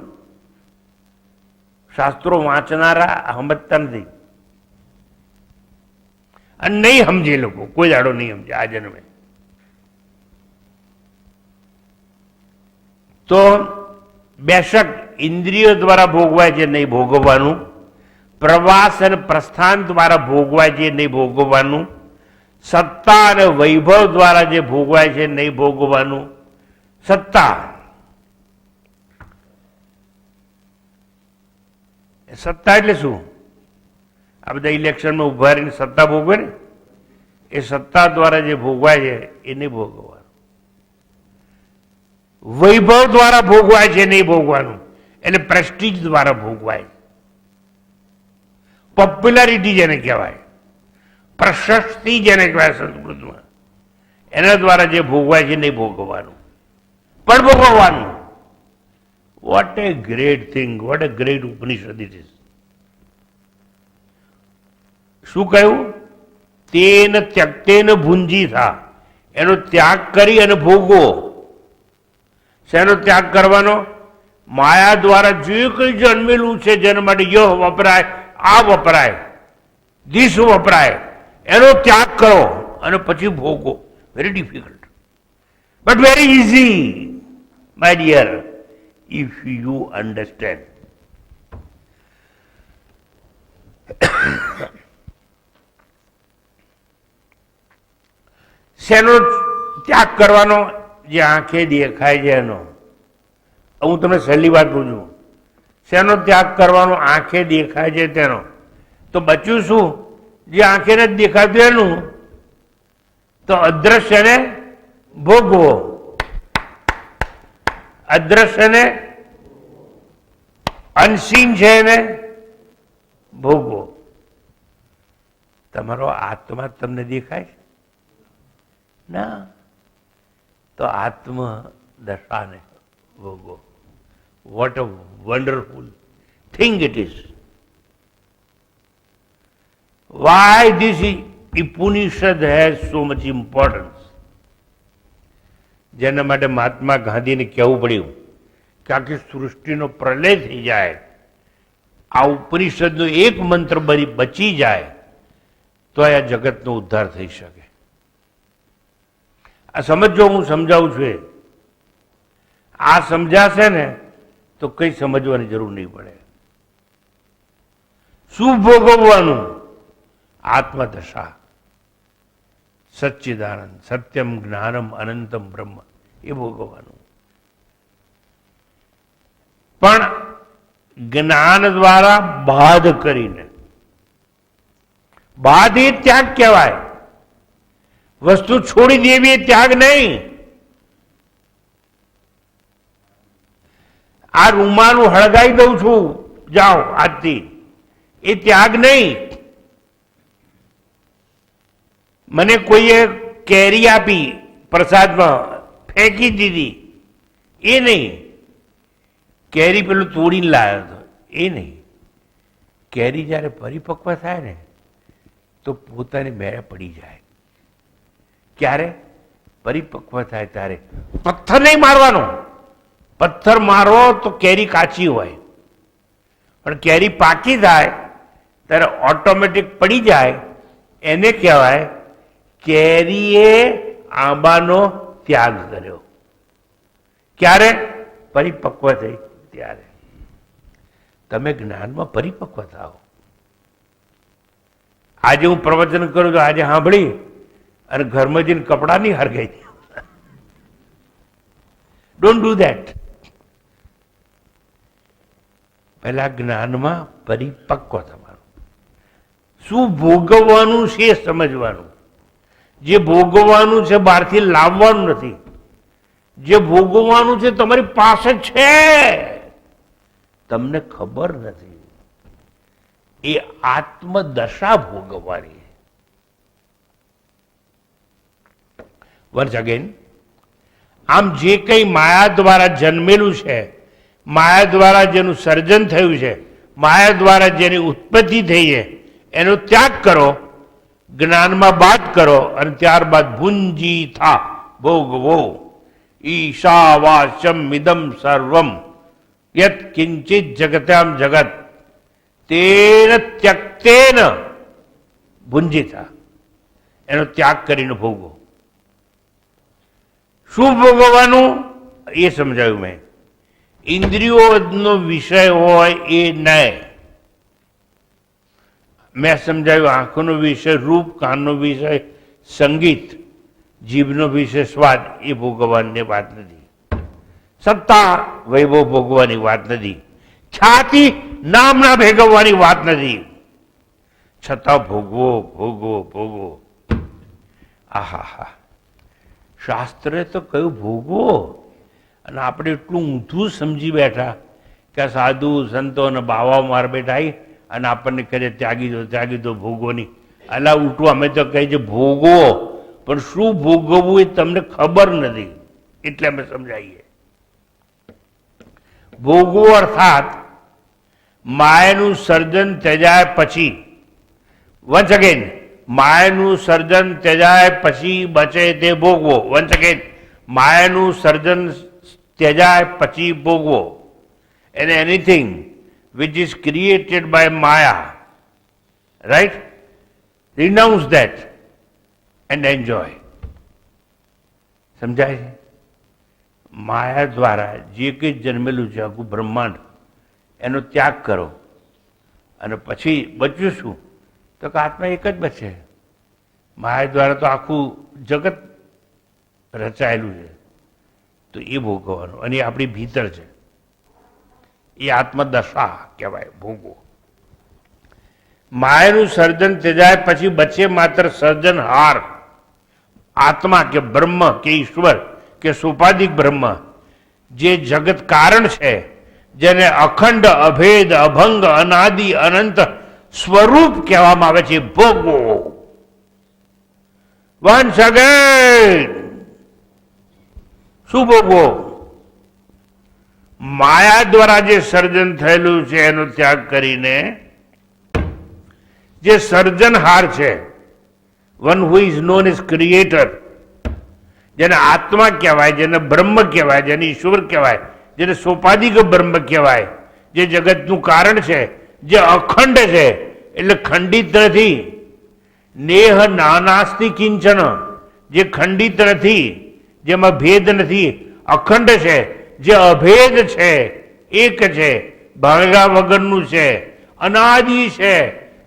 શાસ્ત્રો વાંચનારા સમજતા નથી અને નહીં સમજે. લોકો કોઈ દાડો નહીં સમજે આ જન્મે. તો બેશક ઇન્દ્રિયો દ્વારા ભોગવાય છે નહીં ભોગવવાનું. પ્રવાસ અને પ્રસ્થાન દ્વારા ભોગવાય છે નહીં ભોગવવાનું. સત્તા અને વૈભવ દ્વારા જે ભોગવાય છે નહીં ભોગવવાનું. સત્તા, સત્તા એટલે શું? આ બધા ઇલેક્શનમાં ઉભા રહીને સત્તા ભોગવે ને, એ સત્તા દ્વારા જે ભોગવાય છે એ નહીં ભોગવવાનું. વૈભવ દ્વારા ભોગવાય છે નહીં ભોગવાનું, એટલે પ્રેસ્ટીજ દ્વારા ભોગવાય. પોપ્યુલારિટી જેને કહેવાય, પ્રશસ્તિ જેને કહેવાય સંસ્કૃતમાં, એના દ્વારા જે ભોગવાય છે નહીં ભોગવવાનું, પણ ભોગવવાનું. What a great thing, what a great Upanishad it is. શું કહ્યું? તેન ત્યક્તેન ભુંજીતા. એનો ત્યાગ કરી અને ભોગવો. શેનો ત્યાગ કરવાનો? માયા દ્વારા જે કંઈ જન્મેલું છે, જેના માટે યહ વપરાય, આ વપરાય, દિશ વપરાય, એનો ત્યાગ કરો અને પછી ભોગો. Very difficult but very easy, my dear, if you understand. શેનો ત્યાગ કરવાનો? જે આંખે દેખાય છે એનો. હું તમને સહેલી વાત પૂછું, શેનો ત્યાગ કરવાનો? આંખે દેખાય છે તેનો. તો બચ્યું શું? જે આંખે નથી દેખાતું એનું. તો અદ્રશ્યને ભોગવો, અદ્રશ્ય ને અનસીન છે એને ભોગવો. તમારો આત્મા તમને દેખાય ના, તો આત્મ દશાને ભોગવો. What a wonderful thing it is. Why this Upanishad has so much importance. જેના માટે મહાત્મા ગાંધીને કહેવું પડ્યું કે આખી સૃષ્ટિનો પ્રલય થઈ જાય, આ ઉપનિષદનો એક મંત્ર બચી જાય તો આ જગતનો ઉદ્ધાર થઈ શકે. આ સમજો, હું સમજાવું છું એ. આ સમજાશે ને તો કંઈ સમજવાની જરૂર નહીં પડે. શું ભોગવવાનું? આત્મદશા, સચ્ચિદાનંદ, સત્યમ જ્ઞાનમ અનંતમ બ્રહ્મ, એ ભોગવવાનું. પણ જ્ઞાન દ્વારા બાધ કરીને. બાધ એ ત્યાગ કહેવાય. વસ્તુ છોડી દેવી એ ત્યાગ નહીં. આ રૂમાલ હું હળગાઈ દઉં છું, જાઓ આજથી, એ ત્યાગ નહીં. મને કોઈએ કેરી આપી પ્રસાદમાં, ફેંકી દીધી, એ નહીં. કેરી પેલું તોડીને લાવ્યો હતો, એ નહીં. કેરી જ્યારે પરિપક્વ થાય ને તો પોતાની મેળે પડી જાય. ક્યારે? પરિપક્વ થાય ત્યારે. પથ્થર નહીં મારવાનો. પથ્થર મારો તો કેરી કાચી હોય, પણ કેરી પાકી થાય ત્યારે ઓટોમેટિક પડી જાય. એને કહેવાય કેરીએ આંબાનો ત્યાગ કર્યો. ક્યારે? પરિપક્વ થઈ ત્યારે. તમે જ્ઞાનમાં પરિપક્વ થાઓ. આજે હું પ્રવચન કરું છું, આજે સાંભળી અને ઘરમાં જઈને કપડાં નહીં હરગાઈ દે. Don't do that. પહેલા જ્ઞાનમાં પરિપક્વ થવાનું. શું ભોગવવાનું છે સમજવાનું. જે ભોગવવાનું છે બહારથી લાવવાનું નથી. જે ભોગવવાનું છે તમારી પાસે છે, તમને ખબર નથી. એ આત્મદશા ભોગવવાની. વન્સ અગેન, આમ જે કંઈ માયા દ્વારા જન્મેલું છે, માયા દ્વારા જેનું સર્જન થયું છે, માયા દ્વારા જેની ઉત્પત્તિ થઈ છે, એનો ત્યાગ કરો, જ્ઞાનમાં બાદ કરો, અને ત્યારબાદ ભુંજી થા ભોગવો. ઈશાવાસ્યમ મિદમ સર્વમ યત કિંચિત જગત્યામ જગત તેન ત્યક્તેન ભુંજી થા. એનો ત્યાગ કરીને ભોગવો. શું ભોગવવાનું એ સમજાવ્યું મેં. ઇન્દ્રિયોનો વિષય હોય એ નહીં. મેં સમજાવ્યું આંખોનો વિષય રૂપ, કાનનો વિષય સંગીત, જીભનો વિષય સ્વાદ, એ ભોગવવાની વાત નથી. સત્તા વૈભવ ભોગવવાની વાત નથી. ખ્યાતિ નામના ભેગવવાની વાત નથી. છતાં ભોગવો, ભોગવો, ભોગવો. આહા, શાસ્ત્રે તો કયું ભોગવો, અને આપણે એટલું ઊંધું સમજી બેઠા કે સાધુ સંતો અને બાવા માર બેઠા અને આપણને કહે ત્યાગી દો ભોગવોની. અલા ઉઠવું, અમે તો કહીએ છીએ ભોગવો, પણ શું ભોગવવું એ તમને ખબર નથી, એટલે અમે સમજાવીએ. ભોગવો અર્થાત માયાનું સર્જન ત્યજાય પછી, વન્સ અગેન, માયાનું સર્જન ત્યજાય પછી બચે તે ભોગવો. વન્સ અગેન, માયાનું સર્જન ત્યજાય પછી ભોગવો. And anything which is created by Maya, right? Renounce that and enjoy. સમજાય છે? માયા દ્વારા જે કંઈ જન્મેલું છે આખું બ્રહ્માંડ, એનો ત્યાગ કરો, અને પછી બચ્યું શું? તો કે આત્મા એક જ બચે. માયા દ્વારા તો આખું જગત રચાયેલું છે, તો એ ભોગવવાનું. અને એ આપણી ભીતર છે. એ આત્મદશા કહેવાય, ભોગવો. માયાનું સર્જન ત્યજાય પછી બચે માત્ર સર્જનહાર. આત્મા કે બ્રહ્મ કે ઈશ્વર કે સોપાધિક બ્રહ્મ જે જગત કારણ છે, જેને અખંડ અભેદ અભંગ અનાદિ અનંત સ્વરૂપ કહેવામાં આવે છે, ભોગવો. વન્સ અગેન શું ભોગવો? માયા દ્વારા જે સર્જન થયેલું છે એનો ત્યાગ કરીને જે સર્જનહાર છે, one who is known as creator, જેને આત્મા કહેવાય, જેને બ્રહ્મ કહેવાય, જેને ઈશ્વર કહેવાય, જેને સોપાધિક બ્રહ્મ કહેવાય, જે જગતનું કારણ છે, જે અખંડ છે એટલે ખંડિત નથી. નેહ નાનાસ્તિ કિંચન, જે ખંડિત નથી, જેમાં ભેદ નથી, અખંડ છે, જે અભેદ છે, એક છે, ભાંગા વગરનું છે, અનાદિ છે,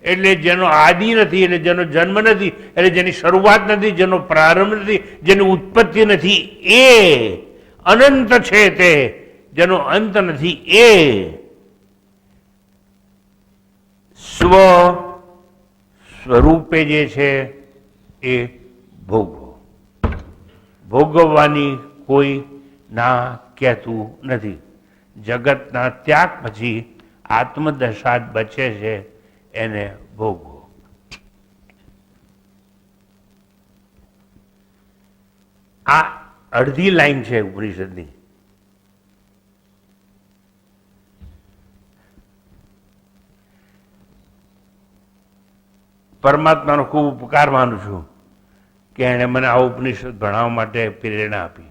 એટલે જેનો આદિ નથી, એટલે જેનો જન્મ નથી, એટલે જેની શરૂઆત નથી, જેનો પ્રારંભ નથી, જેની ઉત્પત્તિ નથી, એ અનંત છે, તે જેનો અંત નથી, એ સ્વરૂપે જે છે એ ભોગવો. ભોગવવાની કોઈ ના કહેતું નથી. જગતના ત્યાગ પછી આત્મદશા જ બચે છે, એને ભોગવો. આ અડધી લાઈન છે ઉપનિષદની. પરમાત્માનો ખૂબ ઉપકાર માનું છું કે એણે મને આ ઉપનિષદ ભણાવવા માટે પ્રેરણા આપી.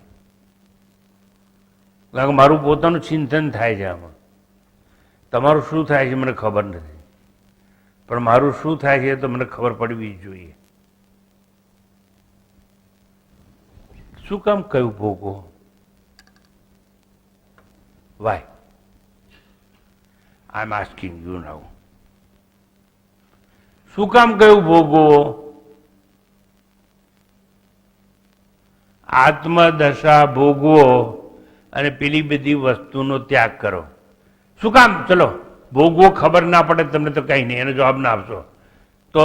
કારણ કે મારું પોતાનું ચિંતન થાય છે આમાં. તમારું શું થાય છે મને ખબર નથી, પણ મારું શું થાય છે તો મને ખબર પડવી જોઈએ. શું કામ કયું ભોગવો? Why? I am asking you now. શું કામ કયું ભોગવો? આત્મદશા ભોગવો અને પેલી બધી વસ્તુનો ત્યાગ કરો. શું કામ? ચલો ભોગવો, ખબર ના પડે તમને તો કંઈ નહીં, એનો જવાબ ના આપશો તો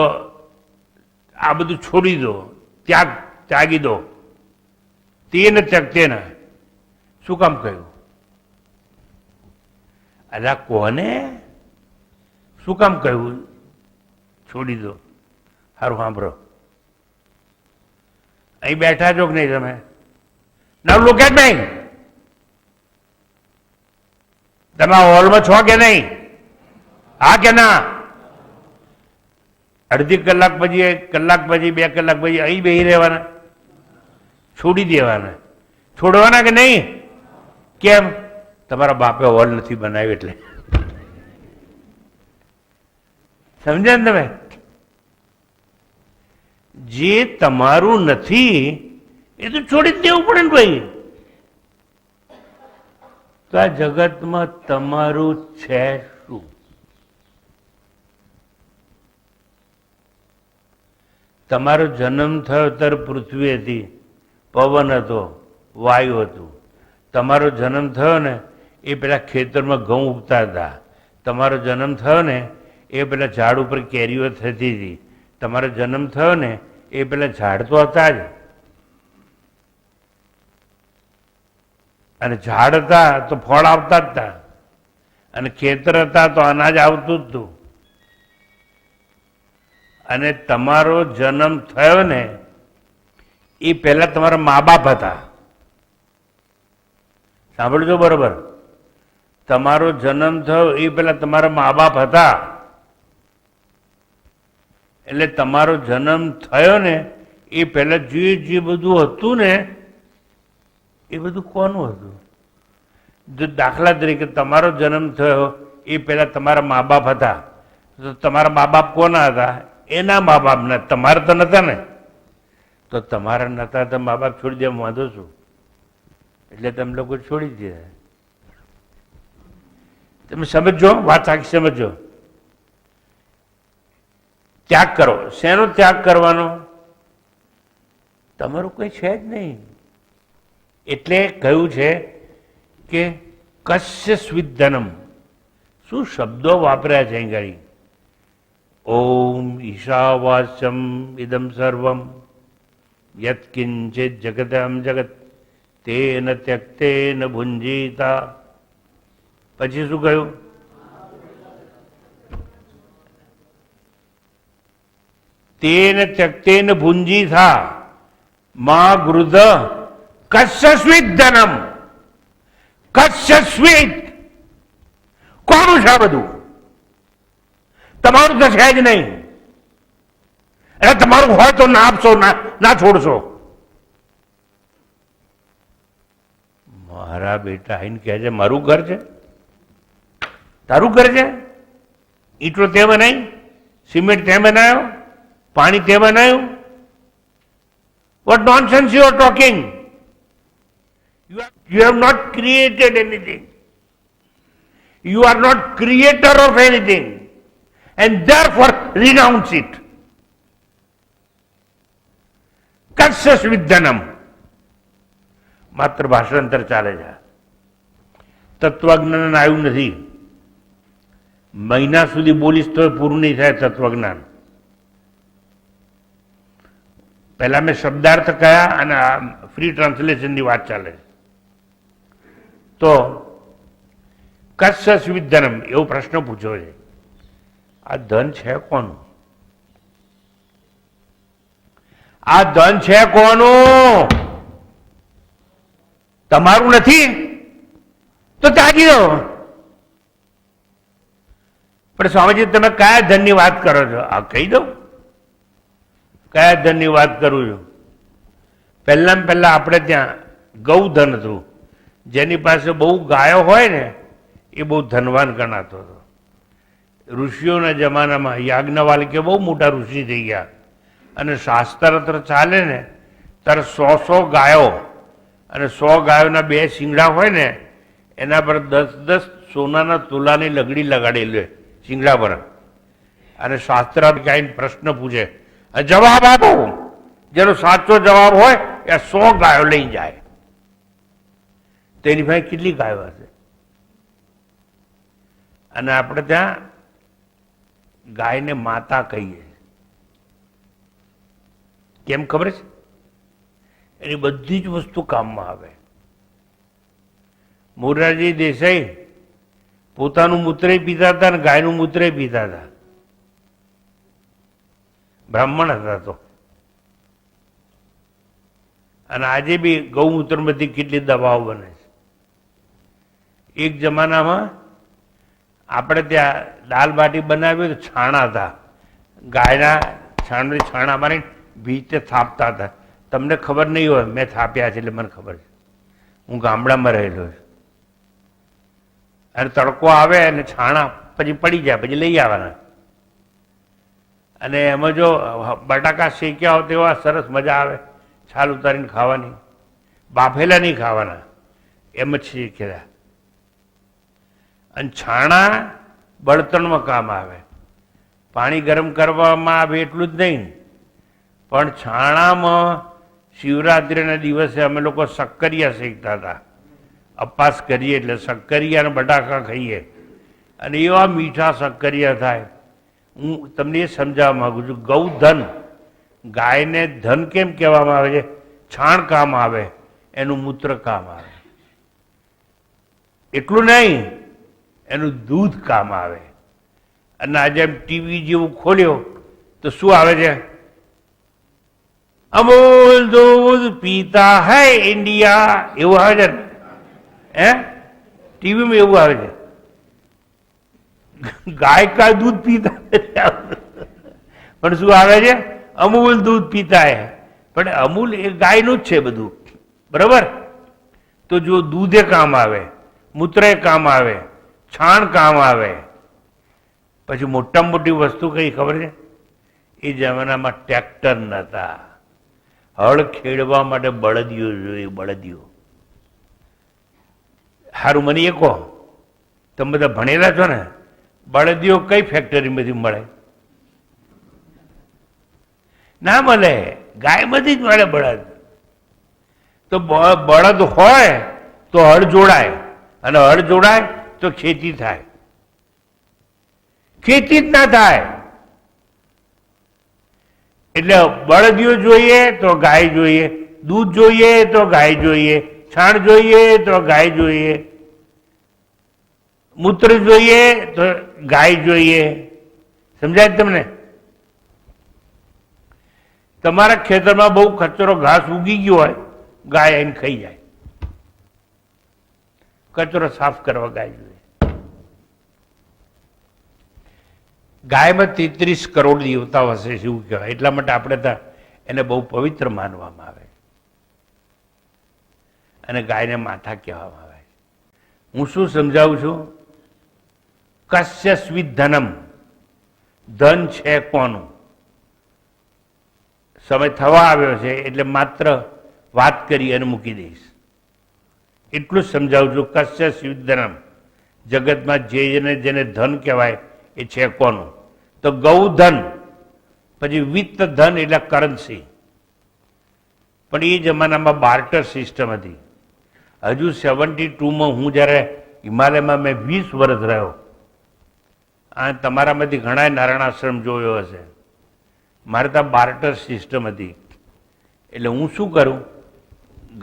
આ બધું છોડી દો, ત્યાગી દો. તેને ત્યક્તે ના. શું કામ કહ્યું? અલા કોને શું કામ કહ્યું છોડી દો? સારું સાંભળો, અહીં બેઠા છો કે નહીં તમે? નાઉ લુક એટ મી. તમે હોલમાં છો કે નહીં? હા કે ના? અડધી કલાક પછી, કલાક પછી, 2 કલાક પછી અહીં બેસી રહેવાના? છોડી દેવાના? છોડવાના કે નહીં? કેમ? તમારા બાપે હોલ નથી બનાવ્યો એટલે. સમજ્યા ને તમે? જે તમારું નથી એ તો છોડી જ દેવું પડે ને ભાઈ. તો આ જગતમાં તમારું છે શું? તમારો જન્મ થયો ત્યારે પૃથ્વી હતી, પવન હતો, વાયુ હતું. તમારો જન્મ થયો ને એ પેલા ખેતરમાં ઘઉં ઉગતા હતા. તમારો જન્મ થયો ને એ પેલા ઝાડ ઉપર કેરીઓ થતી હતી. તમારો જન્મ થયો ને એ પેલા ઝાડ તો હતા જ, અને ઝાડ હતા તો ફળ આવતા જ હતા, અને ખેતર હતા તો અનાજ આવતું જ હતું. અને તમારો જન્મ થયો ને એ પહેલા તમારા મા બાપ હતા. સાંભળજો બરોબર. તમારો જન્મ થયો એ પહેલા તમારા મા બાપ હતા. એટલે તમારો જન્મ થયો ને એ પહેલા જે બધું હતું ને એ બધું કોનું હતું? દાખલા તરીકે તમારો જન્મ થયો એ પહેલા તમારા મા બાપ હતા. તો તમારા મા બાપ કોના હતા? એના મા બાપ ના. તમારા તો નતા ને. તો તમારા નતા તો મા બાપ છોડી દેવા વાંધો છું? એટલે તમે લોકો છોડી દીધા. તમે સમજો, વાત આખી સમજો. ત્યાગ કરો. શેનો ત્યાગ કરવાનો? તમારું કોઈ છે જ નહીં. એટલે કહ્યું છે કે કશ્ય સ્વિદ્ધનમ. શું શબ્દો વાપર્યા છે અહીં? ઓમ ઈશાવાસ્યમ ઇદમ સર્વમ યત્કિંચિત જગતમ જગત તેન ત્યક્તેન ભુંજીતા. પછી શું કહ્યું? તેન ત્યક્તેન ભુંજીતા મા ગૃધ કસ્યસ્વિત ધનમ. કસ્યસ્વિત કોનું છે બધું? તમારું તો છે જ નહીં. એટલે તમારું હોય તો ના આપશો, ના છોડશો. મારા બેટા આઈને કહે છે મારું ઘર છે, તારું ઘર છે? ઈંટો તે બનાવી, સિમેન્ટ તે બનાવ્યો, પાણી તે બનાવ્યું? What nonsense you are talking? You have not created anything. You are not creator of anything, and therefore renounce it. કસ્યસ વિદ્ધનમ. માત્ર ભાષાંતર ચાલે છે. તત્વજ્ઞાન આવ્યું નથી. મહિના સુધી બોલીશ તો પૂરું નહીં થાય તત્વજ્ઞાન. પહેલા મેં શબ્દાર્થ કયા અને ફ્રી ટ્રાન્સલેશનની વાત ચાલે છે. તો કસ્યસ વિદ્ધનમ એવો પ્રશ્ન પૂછ્યો છે. આ ધન છે કોનું? આ ધન છે કોનું? તમારું નથી તો ત્યાગી દો. પણ સ્વામીજી તમે કયા ધનની વાત કરો છો? આ કહી દઉં કયા ધનની વાત કરું છું. પહેલા આપણે ત્યાં ગૌધન હતું. જેની પાસે બહુ ગાયો હોય ને એ બહુ ધનવાન ગણાતો હતો. ઋષિઓના જમાનામાં યાજ્ઞવલ્ક્ય બહુ મોટા ઋષિ થઈ ગયા અને શાસ્ત્ર ચાલે ને ત્યારે 100 ગાયો અને 100 ગાયોના 2 શિંગડા હોય ને એના પર 10 સોનાના તુલાની લગડી લગાડેલી શિંગડા પર. અને શાસ્ત્ર કાંઈ પ્રશ્ન પૂછે, જવાબ આપો. જેનો સાચો જવાબ હોય એ 100 ગાયો લઈ જાય. તેની પાસે કેટલી ગાયો હશે? અને આપણે ત્યાં ગાયને માતા કહીએ. કેમ ખબર છે? એની બધી જ વસ્તુ કામમાં આવે. મોરારજી દેસાઈ પોતાનું મૂત્રે પીતા હતા અને ગાયનું મૂત્રે પીતા હતા. બ્રાહ્મણ હતા તો. અને આજે બી ગૌમૂત્રમાંથી કેટલી દવાઓ બને છે. એક જમાનામાં આપણે ત્યાં દાલ બાટી બનાવી તો છાણા હતા. ગાયના છાણા મારી ભીતે થાપતા હતા. તમને ખબર નહીં હોય, મેં થાપ્યા છે એટલે મને ખબર છે. હું ગામડામાં રહેલો છું. અને તડકો આવે અને છાણા પછી પડી જાય, પછી લઈ આવવાના. અને એમાં જો બટાકા શેક્યા હોય તેવા સરસ મજા આવે. છાલ ઉતારીને ખાવાની. બાફેલા નહીં ખાવાના, એમ જ શેકેલા. અને છાણા બળતણમાં કામ આવે. પાણી ગરમ કરવામાં આવે એટલું જ નહીં, પણ છાણામાં શિવરાત્રિના દિવસે અમે લોકો શક્કરિયા શેકતા હતા. અપાસ કરીએ એટલે શક્કરિયા અને બટાકા ખાઈએ અને એવા મીઠા શક્કરિયા થાય. હું તમને એ સમજાવવા માગું છું. ગૌધન, ગાયને ધન કેમ કહેવામાં આવે છે? છાણ કામ આવે, એનું મૂત્ર કામ આવે. એટલું નહીં, એનું દૂધ કામ આવે. અને આજે એમ ટીવી જેવું ખોલ્યો તો શું આવે છે? અમૂલ દૂધ પીતા હૈ ઇન્ડિયા, એવું આવે છે ને? ટીવીમાં એવું આવે છે. ગાય કા દૂધ પીતા પણ શું આવે છે? અમૂલ દૂધ પીતા હૈ. પણ અમૂલ એ ગાયનું જ છે બધું, બરાબર? તો જો દૂધે કામ આવે, મૂત્રે કામ આવે, છાણ કામ આવે. પછી મોટામાં મોટી વસ્તુ કઈ ખબર છે? એ જમાનામાં ટ્રેક્ટર નહોતા. હળ ખેડવા માટે બળદીઓ જોઈએ, બળદીઓ. સારું, મને એ કહો, તમે બધા ભણેલા છો ને, બળદીઓ કઈ ફેક્ટરીમાંથી મળે? ના મળે, ગાયમાંથી જ મળે બળદ. તો બળદ હોય તો હળ જોડાય, અને હળ જોડાય તો ખેતી થાય. ખેતી જ ના થાય. એટલે એટલે બળદિયો જોઈએ તો ગાય જોઈએ, દૂધ જોઈએ તો ગાય જોઈએ, છાણ જોઈએ તો ગાય જોઈએ, મૂત્ર જોઈએ તો ગાય જોઈએ. સમજાય તમને? તમારા ખેતરમાં બહુ કચરો ઘાસ ઉગી ગયો હોય, ગાય આવીને ખાઈ જાય. કચરો સાફ કરવા ગાય જોઈએ. ગાયમાં 33 કરોડ દેવતાઓ હશે એવું કહેવાય. એટલા માટે આપણે ત્યાં એને બહુ પવિત્ર માનવામાં આવે અને ગાયને માતા કહેવામાં આવે. હું શું સમજાવું છું? કસ્ય સ્વિત ધનમ, ધન છે કોનું? સમય થવા આવ્યો છે એટલે માત્ર વાત કરી અને મૂકી દઈશ. એટલું જ સમજાવું છું. કસ્ય સ્વિત ધનમ, જગતમાં જેને ધન કહેવાય એ છે કોનું? તો ગૌધન, પછી વિત્ત ધન એટલે કરન્સી. પણ એ જમાનામાં બાર્ટર સિસ્ટમ હતી. હજુ 72માં હું જ્યારે હિમાલયમાં મેં 20 વર્ષ રહ્યો, આ તમારામાંથી ઘણા નારાયણ આશ્રમ જોયો હશે. મારે ત્યાં બાર્ટર સિસ્ટમ હતી. એટલે હું શું કરું,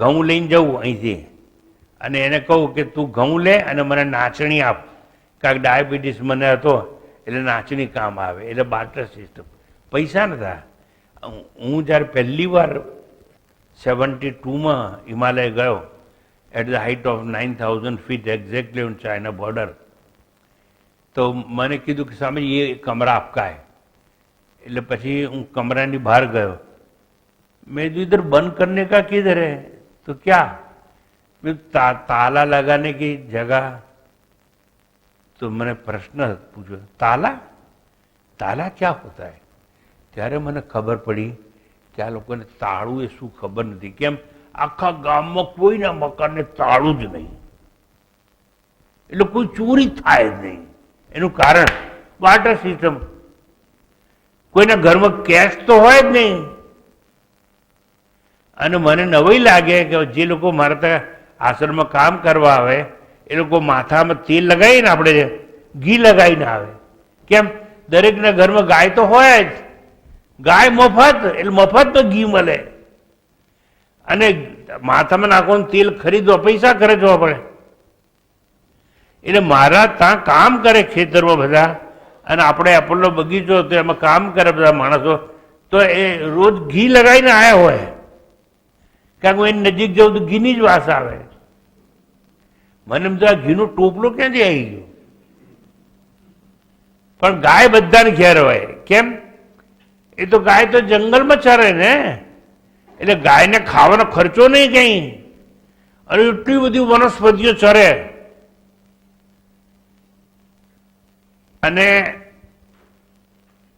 ઘઉં લઈને જાઉં અહીંથી અને એને કહું કે તું ઘઉં લે અને મને નાચણી આપ, કારણ કે ડાયાબિટીસ મને હતો એટલે નાચણી કામ આવે. એટલે બાર્ટર સિસ્ટમ, પૈસા નતા. હું જ્યારે પહેલી વાર 72માં હિમાલય ગયો, at the height of 9000 feet exactly on China border, તો મને કીધું કે સામે એ કમરા આપકા હૈ. એટલે પછી હું કમરાની બહાર ગયો. મેં કીધું ઇધર બંધ કરને કા કિધર હૈ? તો ક્યાં? ताला लगाने की जगह. तो मैंने प्रश्न पूछा, ताला ताला क्या होता है? ત્યારે મને ખબર પડી કે આ લોકોને તાળું એ શું ખબર નથી. કેમ? આખા ગામમાં કોઈના મકાનને તાળું જ નહીં, એટલે કોઈ ચોરી થાય જ નહીં. એનું કારણ બાર્ટર સિસ્ટમ. કોઈના ઘરમાં કેશ તો હોય જ નહીં. અને મને નવાઈ લાગે કે જે લોકો મારા ત્યાં આશ્રમમાં કામ કરવા આવે એ લોકો માથામાં તેલ લગાવીને આપણે ઘી લગાવીને આવે. કેમ? દરેકના ઘરમાં ગાય તો હોય જ. ગાય મફત, એટલે મફતમાં ઘી મળે. અને માથામાં નાખવાનું તેલ ખરીદવા પૈસા ખર્ચવા પડે. એટલે મારા ત્યાં કામ કરે ખેતરમાં બધા, અને આપણે એપલનો બગીચો તો એમાં કામ કરે બધા માણસો, તો એ રોજ ઘી લગાવીને આવ્યા હોય. કારણ કે એની નજીક જવું તો ઘીની જ વાસ આવે. મને એમ તો આ ઘીનું ટોપલું ક્યાંથી આવી ગયું? પણ ગાય બધાને ઘેર હોય. કેમ? એ તો ગાય તો જંગલમાં ચરે ને, એટલે ગાયને ખાવાનો ખર્ચો નહીં કઈ, અને એટલી બધી વનસ્પતિઓ ચરે. અને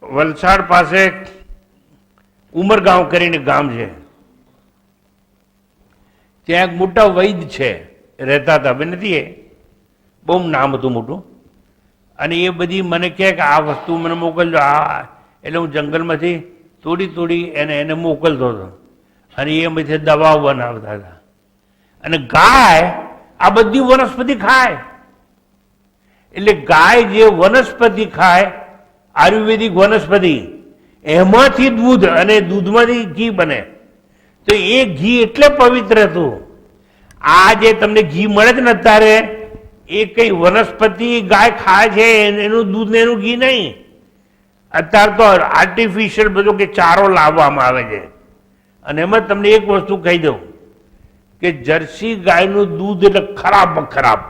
વલસાડ પાસે ઉમરગાંવ કરીને ગામ છે, ત્યાં એક મોટા વૈદ્ય છે, રહેતા હતા. હવે નથી, એ બહુ નામ હતું મોટું. અને એ બધી મને કહે કે આ વસ્તુ મને મોકલજો. આ એટલે હું જંગલમાંથી તોડી એને મોકલતો હતો, અને એ પછી દવાઓ બનાવતા હતા. અને ગાય આ બધી વનસ્પતિ ખાય. એટલે ગાય જે વનસ્પતિ ખાય, આયુર્વેદિક વનસ્પતિ, એમાંથી દૂધ અને દૂધમાંથી ઘી બને. તો એ ઘી એટલે પવિત્ર હતું. આ જે તમને ઘી મળે છે ને અત્યારે, એ કઈ વનસ્પતિ ગાય ખાય છે એનું દૂધ ને એનું ઘી નહીં. અત્યારે તો આર્ટિફિશિયલ બધું કે ચારો લાવવામાં આવે છે. અને એમાં તમને એક વસ્તુ કહી દઉં કે જર્સી ગાયનું દૂધ એટલે ખરાબ.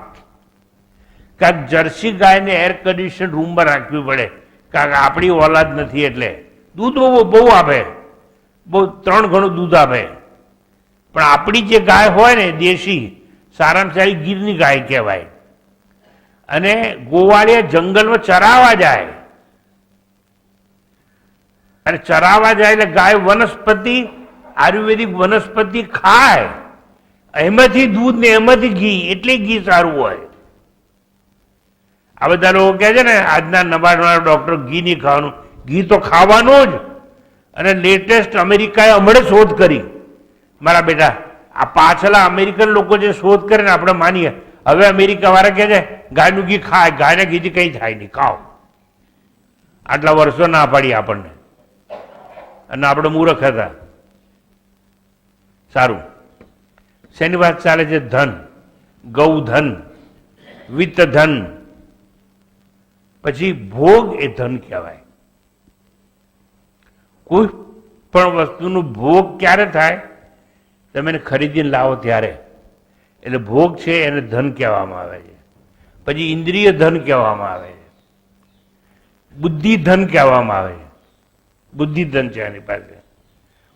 કારણ જર્સી ગાયને એર કન્ડિશન રૂમમાં રાખવી પડે, કારણ કે આપણી ઓલાદ નથી. એટલે દૂધ બહુ આપે, બહુ 3 ગણું દૂધ આપે. પણ આપણી જે ગાય હોય ને દેશી, સારામાં સારી ગીરની ગાય કહેવાય. અને ગોવાળિયા જંગલમાં ચરાવવા જાય, અને ચરાવવા જાય એટલે ગાય વનસ્પતિ, આયુર્વેદિક વનસ્પતિ ખાય, એમાંથી દૂધ ને એમાંથી ઘી, એટલે ઘી સારું હોય. આ બધા લોકો કહે છે ને આજના નવા ડોક્ટર ઘી નહીં ખાવાનું. ઘી તો ખાવાનું જ. અને લેટેસ્ટ અમેરિકાએ હમણાં શોધ કરી. મારા બેટા, આ પાછલા અમેરિકન લોકો જે શોધ કરે ને આપણે માનીએ. હવે અમેરિકા વાળા કહે છે ગાયનું ઘી ખાય, ગાયના ઘીથી કંઈ થાય નહીં, ખાઓ. આટલા વર્ષો ના પાડી આપણને. અને આપણે મૂર્ખ હતા. સારું, શેની વાત ચાલે છે? ધન, ગૌધન, વિત્ત ધન. પછી ભોગ એ ધન કહેવાય. કોઈ પણ વસ્તુનું ભોગ ક્યારે થાય? તમે એને ખરીદીને લાવો ત્યારે. એટલે ભોગ છે એને ધન કહેવામાં આવે છે. પછી ઇન્દ્રિય ધન કહેવામાં આવે છે, બુદ્ધિ ધન કહેવામાં આવે છે. બુદ્ધિ ધન છે એની પાસે.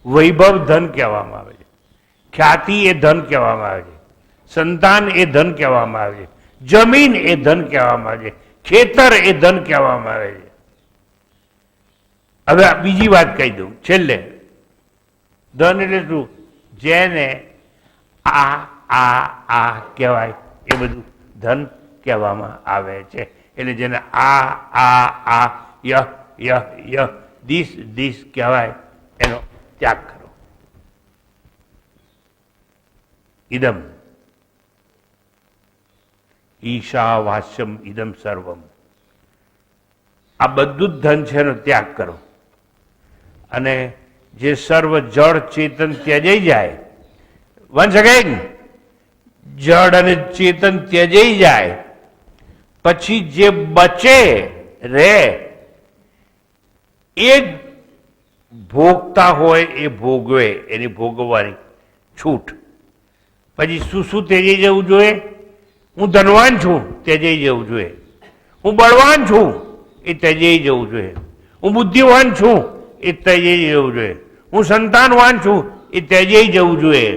વૈભવ ધન કહેવામાં આવે છે, ખ્યાતિ એ ધન કહેવામાં આવે છે, સંતાન એ ધન કહેવામાં આવે છે, જમીન એ ધન કહેવામાં આવે છે, ખેતર એ ધન કહેવામાં આવે છે. હવે બીજી વાત કહી દઉં છેલ્લે. ધન એટલે શું? જેને આ કહેવાય એ બધું ધન કહેવામાં આવે છે. એટલે જેને આ યહ યહ યહ દિસ કહેવાય એનો ત્યાગ કરો. ઇદમ ઈશાવાસ્યમ ઇદમ સર્વમ. આ બધું જ ધન છે એનો ત્યાગ કરો. અને જે સર્વ જળ ચેતન ત્યજાઈ જાય, વન્સ અગેન, જળ અને ચેતન ત્યજાઈ જાય પછી જે બચે રે એ ભોગતા હોય એ ભોગવે, એની ભોગવવાની છૂટ. પછી શું શું ત્યજાઈ જવું જોઈએ? હું ધનવાન છું, ત્યજાઈ જવું જોઈએ. હું બળવાન છું, એ ત્યજાઈ જવું જોઈએ. હું બુદ્ધિવાન છું, એ ત્યજાઈ જવું જોઈએ. હું સંતાનવાન છું, એ ત્યજાઈ જવું જોઈએ.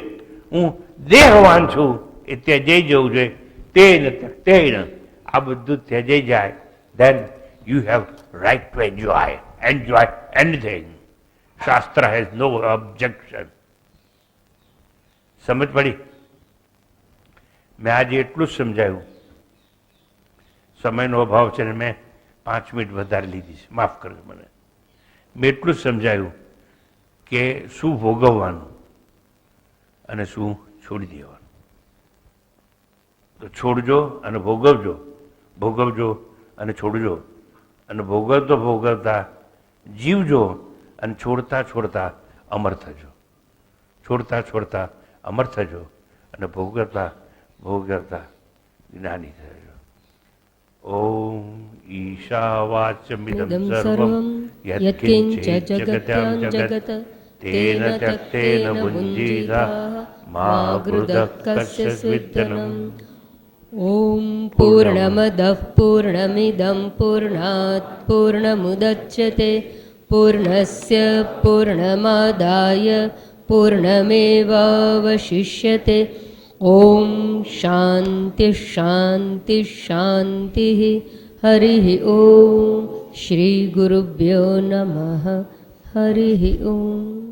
હું દેહવાન છું, એ ત્યજાઈ જવું જોઈએ. તેન આ બધું ત્યજાઈ જાય, then you have right to enjoy anything. શાસ્ત્ર has no objection. સમજ પડી? મેં આજે એટલું જ સમજાયું. સમયનો અભાવ છે ને મેં 5 મિનિટ વધારે લીધી છે, માફ કરજો મને. મેં એટલું જ સમજાયું કે શું ભોગવવાનું અને શું છોડી દેવાનું. તો છોડજો અને ભોગવજો, ભોગવજો અને છોડજો, અને ભોગવતા જીવજો, અને છોડતા છોડતા અમર થજો. છોડતા છોડતા અમર થજો, અને ભોગવતા જ્ઞાની થજો. ઓમ ઈશાવાચમિદમ સર્વમ યત્કિંચ જગત્યામ જગત તેન ત્યક્તેન ભુંજીતા મા ગૃધઃ કસ્ય સ્વિદ્ધનમ.
ॐ पूर्णमदः पूर्णमिदं पूर्णात् पूर्णमुदच्यते पूर्णस्य पूर्णमादाय पूर्णमेवावशिष्यते. ॐ शान्तिः शान्तिः शान्तिः. हरिः ॐ. श्रीगुरुभ्यो नमः. हरिः ॐ.